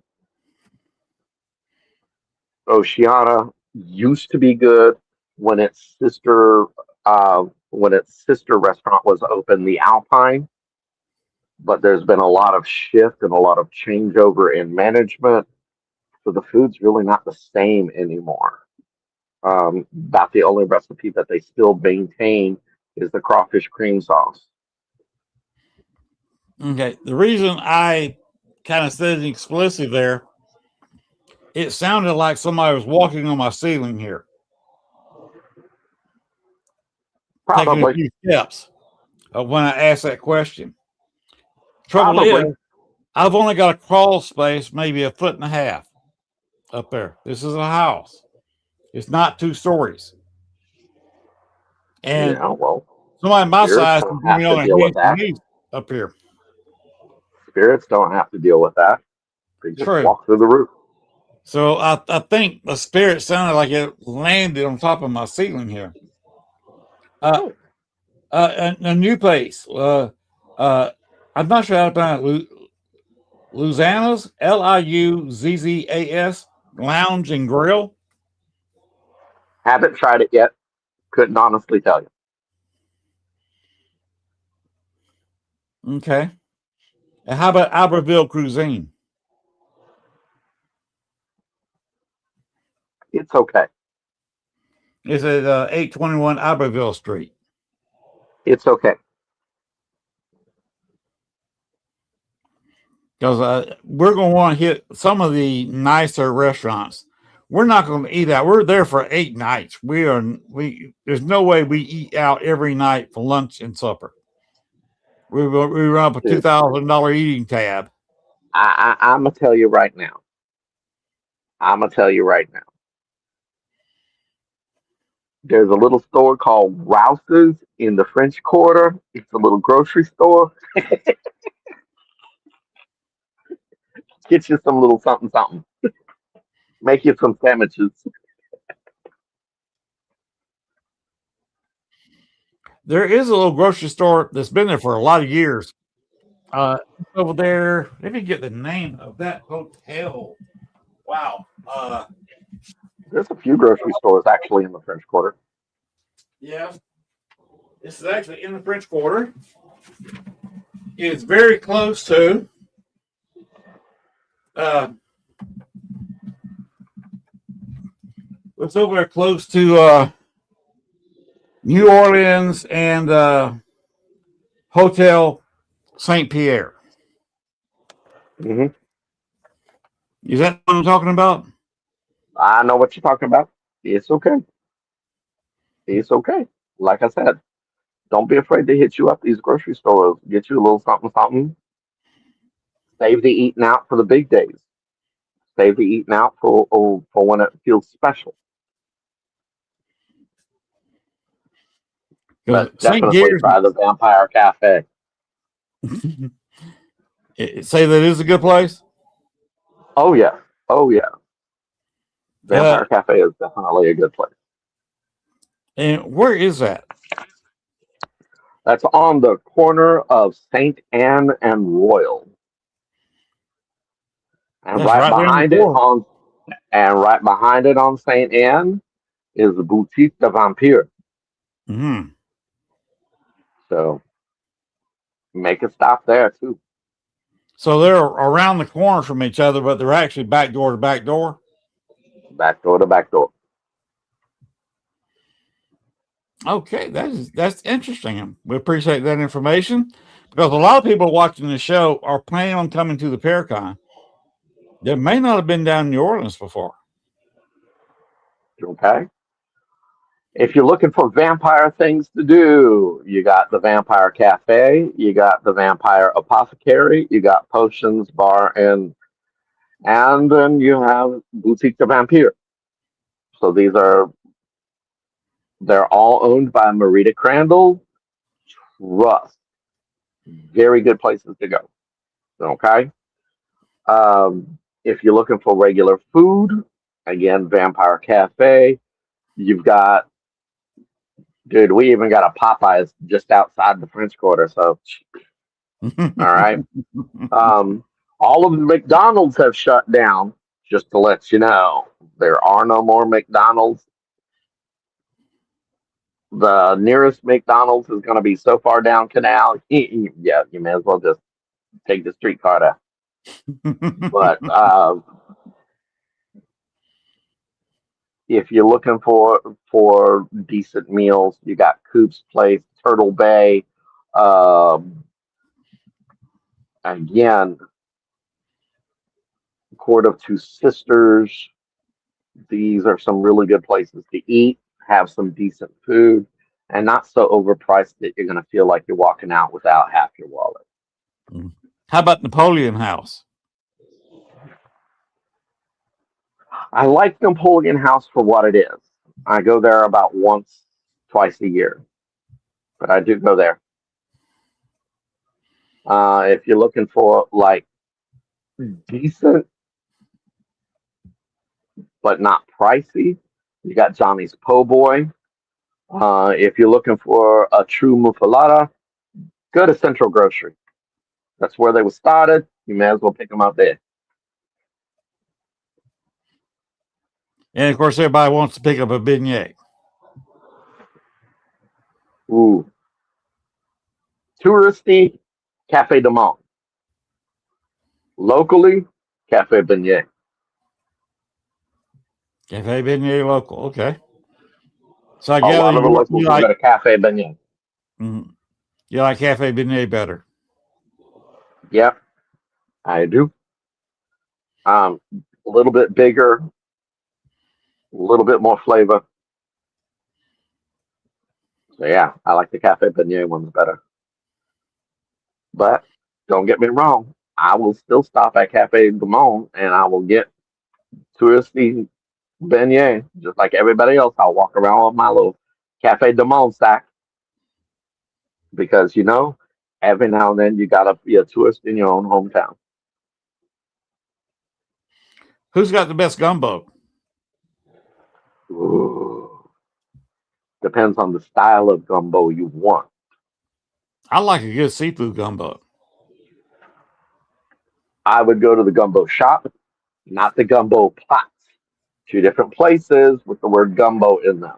S2: Oceana used to be good when its sister restaurant was open, the Alpine. But there's been a lot of shift and a lot of changeover in management, so the food's really not the same anymore. About the only recipe that they still maintain is the crawfish cream sauce.
S1: Okay. The reason I kind of said it explicitly there, it sounded like somebody was walking on my ceiling here, taking a
S2: Probably,
S1: few steps when I asked that question. Trouble
S2: probably.
S1: is, I've only got a crawl space, maybe 1.5 feet up there. This is a house. It's not 2 stories. And
S2: Yeah, well,
S1: somebody my
S2: spirits
S1: size can
S2: don't
S1: give me
S2: have to
S1: on a
S2: deal with
S1: hands and
S2: that.
S1: knees up here.
S2: Spirits don't have to deal with that. They just
S1: True.
S2: walk through the roof.
S1: So I think the spirit sounded like it landed on top of my ceiling here. A new place. I'm not sure how to pronounce it. Luzana's, Liuzzas, Lounge and Grill.
S2: Haven't tried it yet. Couldn't honestly tell you.
S1: Okay. And how about Albertville Cuisine?
S2: It's okay.
S1: It's at 821 Albertville Street.
S2: It's okay.
S1: Because we're going to want to hit some of the nicer restaurants. We're not going to eat out. We're there for 8 nights. There's no way we eat out every night for lunch and supper. We run up a $2,000 eating tab.
S2: I'm gonna tell you right now. There's a little store called Rouse's in the French Quarter. It's a little grocery store. Get you some little something, something. Make you some sandwiches.
S1: There is a little grocery store that's been there for a lot of years. Over there, let me get the name of that hotel. Wow.
S2: There's a few grocery stores actually in the French Quarter.
S1: Yeah. This is actually in the French Quarter. It's very close to it's over there close to New Orleans and Hotel St. Pierre.
S2: Mm-hmm.
S1: Is that what I'm talking about?
S2: I know what you're talking about. It's okay. It's okay. Like I said, don't be afraid to hit you up these grocery stores. Get you a little something, something. Save the eating out for the big days. Save the eating out for when it feels special. But definitely try the Vampire Cafe.
S1: Say that is a good place?
S2: Oh yeah. Vampire Cafe is definitely a good place.
S1: And where is that?
S2: That's on the corner of St. Anne and Royal. And right behind it on St. Anne is the Boutique de Vampire.
S1: Mm-hmm.
S2: So make a stop there too.
S1: So they're around the corner from each other, but they're actually back door to back door.
S2: Back door to back door.
S1: Okay, that's interesting. We appreciate that information because a lot of people watching the show are planning on coming to the Paracon that may not have been down in New Orleans before.
S2: Okay. If you're looking for vampire things to do, you got the Vampire Cafe, you got the Vampire Apothecary, you got Potions Bar, and then you have Boutique de Vampire. So they're all owned by Marita Crandall. Trust. Very good places to go. Okay. If you're looking for regular food, again, Vampire Cafe. You've got, dude, we even got a Popeyes just outside the French Quarter. So, all right. All of the McDonald's have shut down, just to let you know. There are no more McDonald's. The nearest McDonald's is going to be so far down Canal. Yeah, you may as well just take the streetcar there. But if you're looking for decent meals, you got Coop's Place, Turtle Bay. Again, Court of Two Sisters. These are some really good places to eat, have some decent food, and not so overpriced that you're going to feel like you're walking out without half your wallet.
S1: How about Napoleon House?
S2: I like Napoleon House for what it is. I go there about once, twice a year, but I do go there. If you're looking for like decent but not pricey, you got Johnny's Po' Boy. If you're looking for a true muffaletta, go to Central Grocery. That's where they were started. You may as well pick them up there.
S1: And of course, everybody wants to pick up a beignet.
S2: Ooh. Touristy, Cafe de Monde. Locally, Cafe Beignet.
S1: Cafe beignet local. Okay. So I
S2: A lot
S1: gather
S2: of the locals
S1: you
S2: go
S1: like,
S2: to Cafe Beignet.
S1: you like Cafe beignet better.
S2: Yep, I do. A little bit bigger, a little bit more flavor. So yeah, I like the Cafe Beignet ones better. But don't get me wrong, I will still stop at Cafe de Monde and I will get touristy beignet just like everybody else. I'll walk around with my little Cafe de Monde sack because every now and then you gotta be a tourist in your own hometown.
S1: Who's got the best gumbo?
S2: Ooh. Depends on the style of gumbo you want.
S1: I like a good seafood gumbo.
S2: I would go to the gumbo shop, not the gumbo pots. Two different places with the word gumbo in them.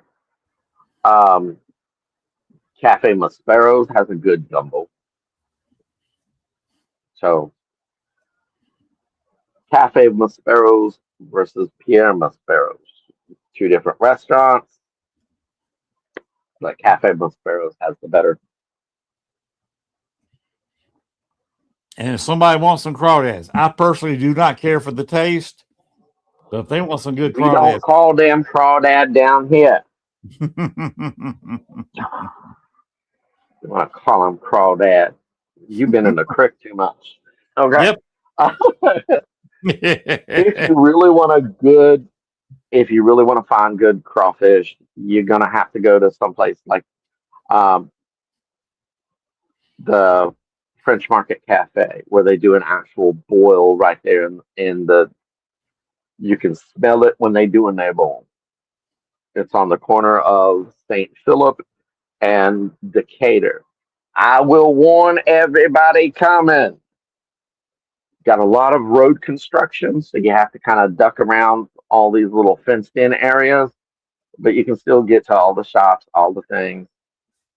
S2: Cafe Maspero's has a good gumbo. So, Cafe Maspero's versus Pierre Maspero's. Two different restaurants, but Cafe Maspero's has the better.
S1: And if somebody wants some crawdads, I personally do not care for the taste, but if they want some good
S2: We don't
S1: crawdads,
S2: call them crawdad down here. You want to call them crawdad. You've been in the creek too much. Okay.
S1: Yep.
S2: If you really want to find good crawfish, you're gonna have to go to someplace like the French Market Cafe, where they do an actual boil right there in the. You can smell it when they do a their bowl. It's on the corner of St. Philip and Decatur. I will warn everybody coming. Got a lot of road construction, so you have to kind of duck around all these little fenced-in areas, but you can still get to all the shops, all the things.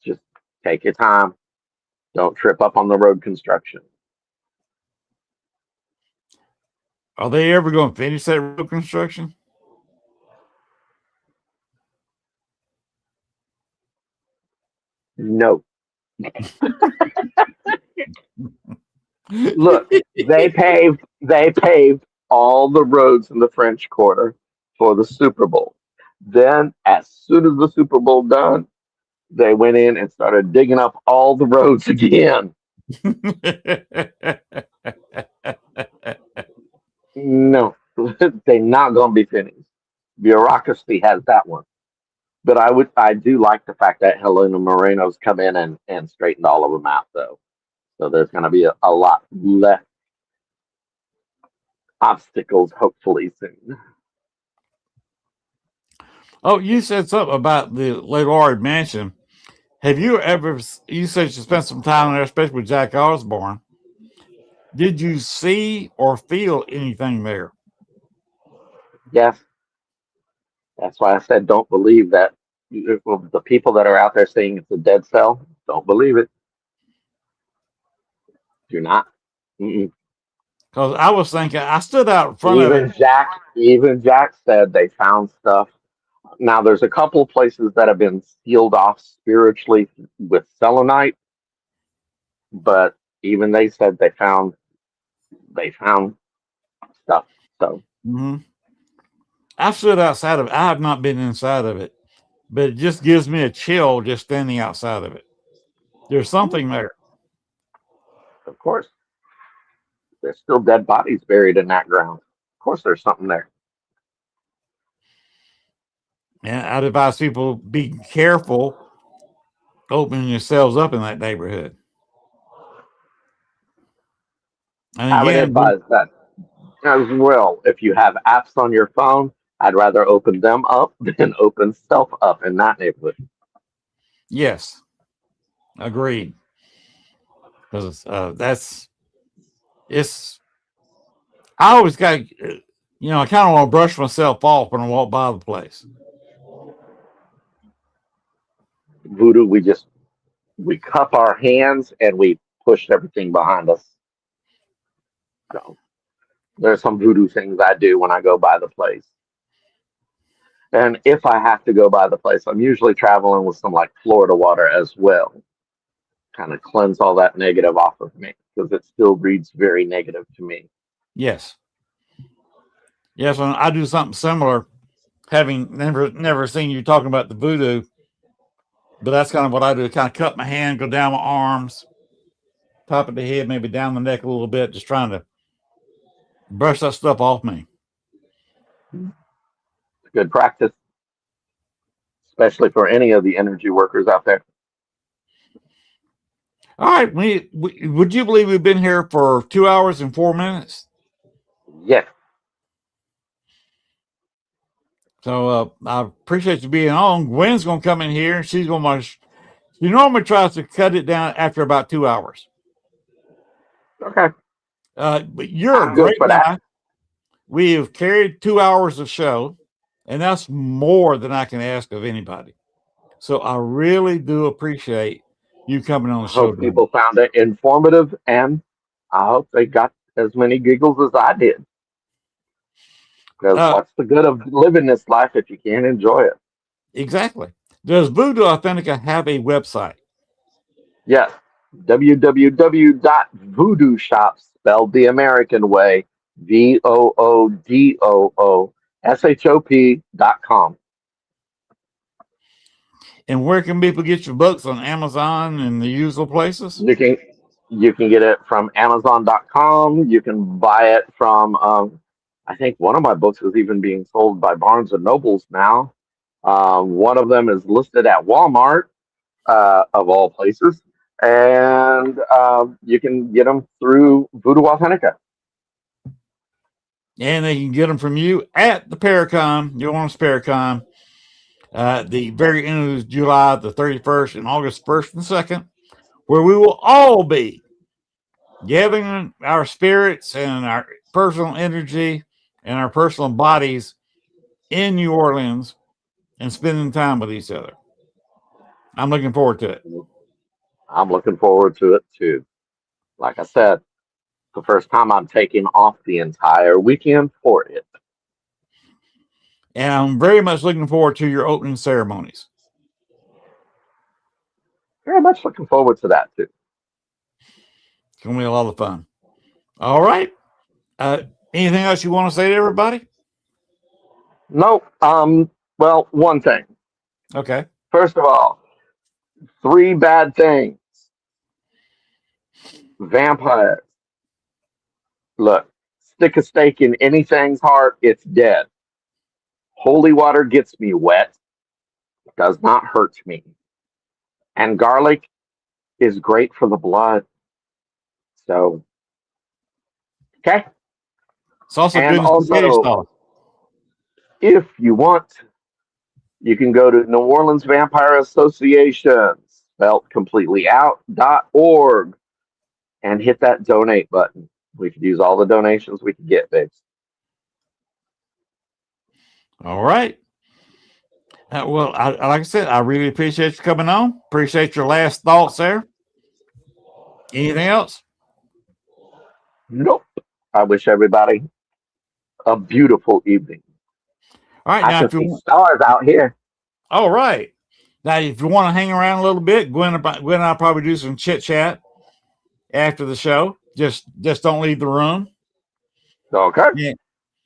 S2: Just take your time. Don't trip up on the road construction.
S1: Are they ever going to finish that road construction?
S2: No. Look, they paved all the roads in the French Quarter for the Super Bowl. Then, as soon as the Super Bowl done, they went in and started digging up all the roads again. No, they're not going to be finished. Bureaucracy has that one. But I do like the fact that Helena Moreno's come in and straightened all of them out, though. So there's going to be a lot less. obstacles hopefully soon.
S1: Oh, you said something about the Lord Mansion. Have you ever? You said you spent some time there, especially with Jack Osborne. Did you see or feel anything there?
S2: Yes, that's why I said don't believe that. The people that are out there saying it's a dead cell, don't believe it. Do not. Mm-mm.
S1: Because I was thinking, I stood out in front of it.
S2: Even Jack said they found stuff. Now there's a couple of places that have been sealed off spiritually with selenite, but even they said they found stuff. So
S1: I stood outside of it. I have not been inside of it, but it just gives me a chill just standing outside of it. There's something there.
S2: of course, there's still dead bodies buried in that ground. Of course, there's something there.
S1: And I'd advise people be careful opening yourselves up in that neighborhood. And
S2: I would
S1: again,
S2: advise that as well. If you have apps on your phone, I'd rather open them up than open self up in that neighborhood.
S1: yes, agreed. Because it's. I always got, I kind of want to brush myself off when I walk by the place.
S2: Voodoo, we cup our hands and we push everything behind us. So there's some voodoo things I do when I go by the place. And if I have to go by the place, I'm usually traveling with some like Florida water as well. Kind of cleanse all that negative off of me because it still reads very negative to me.
S1: Yes. Yes, and I do something similar, having never seen you talking about the voodoo, but that's kind of what I do. Kind of cut my hand, go down my arms, top of the head, maybe down the neck a little bit, just trying to brush that stuff off me.
S2: It's good practice, especially for any of the energy workers out there.
S1: All right. Would you believe we've been here for 2 hours and 4 minutes?
S2: Yes.
S1: So I appreciate you being on. Gwen's going to come in here. She's going to, she normally tries to cut it down after about 2 hours.
S2: Okay.
S1: But you're
S2: I'm
S1: a great
S2: good for
S1: guy.
S2: that.
S1: We have carried 2 hours of show, and that's more than I can ask of anybody. So I really do appreciate you coming on the
S2: I
S1: show
S2: hope
S1: today.
S2: people found it informative, and I hope they got as many giggles as I did. Because what's the good of living this life if you can't enjoy it?
S1: Exactly. Does Voodoo Authentica have a website?
S2: Yes. www.voodooshop, spelled the American way, VOODOOSHOP.com.
S1: And where can people get your books? On Amazon and the usual places?
S2: You can get it from Amazon.com. You can buy it from, I think one of my books is even being sold by Barnes and Nobles now. One of them is listed at Walmart, of all places. And you can get them through Voodoo Authentica.
S1: And they can get them from you at the Paracon, the Orange Paracon, the very end of July, the 31st and August 1st and 2nd, where we will all be gathering our spirits and our personal energy and our personal bodies in New Orleans and spending time with each other. I'm looking forward to it.
S2: I'm looking forward to it too. Like I said, the first time I'm taking off the entire weekend for it.
S1: And I'm very much looking forward to your opening ceremonies.
S2: Very much looking forward to that too.
S1: It's going to be a lot of fun. All right. Anything else you want to say to everybody?
S2: No. Well, one thing.
S1: Okay.
S2: First of all, 3 bad things. Vampires. Look, stick a stake in anything's heart, it's dead. Holy water gets me wet, does not hurt me. And garlic is great for the blood. So, okay.
S1: It's also
S2: And
S1: good in spaghetti
S2: also,
S1: sauce.
S2: if you want, you can go to New Orleans Vampire Association, spelled completely out.org, and hit that donate button. We could use all the donations we could get, babes.
S1: All right. Well, like I said, I really appreciate you coming on. Appreciate your last thoughts there. Anything else?
S2: Nope. I wish everybody a beautiful evening.
S1: All right.
S2: I
S1: Now,
S2: can
S1: if you
S2: see
S1: want,
S2: stars out here.
S1: all right. Now, if you want to hang around a little bit, Gwen and I'll probably do some chit chat after the show. Just don't leave the room.
S2: Okay.
S1: Yeah.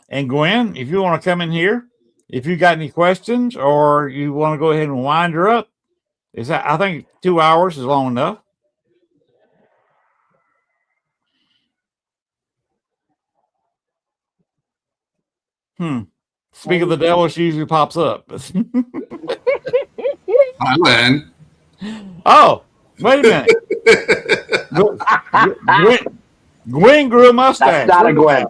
S1: And Gwen, if you want to come in here, if you got any questions or you want to go ahead and wind her up, I think 2 hours is long enough. Speak of the devil, she usually pops up.
S5: Hi, Len.
S1: Oh, wait a minute. Gwen grew a mustache.
S2: That's not a Gwen.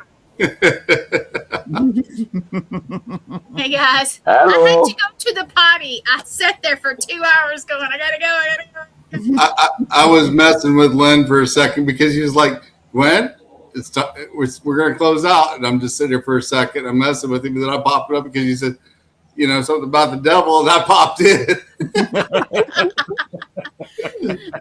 S3: Hey guys, I
S2: Hello.
S3: had to go to the potty. I sat there for 2 hours going, I gotta go.
S5: I was messing with Len for a second because he was like, Gwen, we're going to close out. And I'm just sitting there for a second. I'm messing with him. And then I popped it up because he said, something about the devil. And I popped in.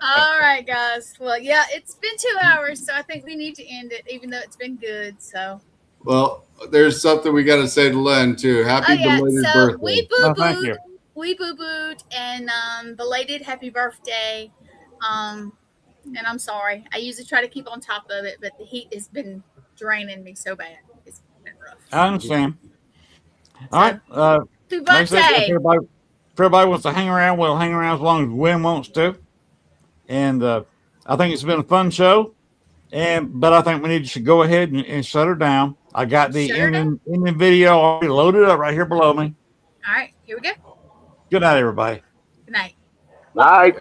S3: All right, guys. Well, yeah, it's been 2 hours, so I think we need to end it, even though it's been good. So.
S5: Well, there's something we got to say to Len, too. Happy belated birthday.
S3: We boo-booed.
S1: Thank you.
S3: We boo-booed, and belated happy birthday. And I'm sorry. I usually try to keep on top of it, but the heat has been draining me so bad. It's been rough.
S1: I understand. All right.
S3: Happy
S1: Like I said,
S3: birthday.
S1: if everybody wants to hang around, we'll hang around as long as Gwen wants to. And I think it's been a fun show. But I think we need to go ahead and shut her down. I got the ending video already loaded up right here below me.
S3: All right, here we go.
S1: Good night, everybody.
S3: Good night.
S2: Night.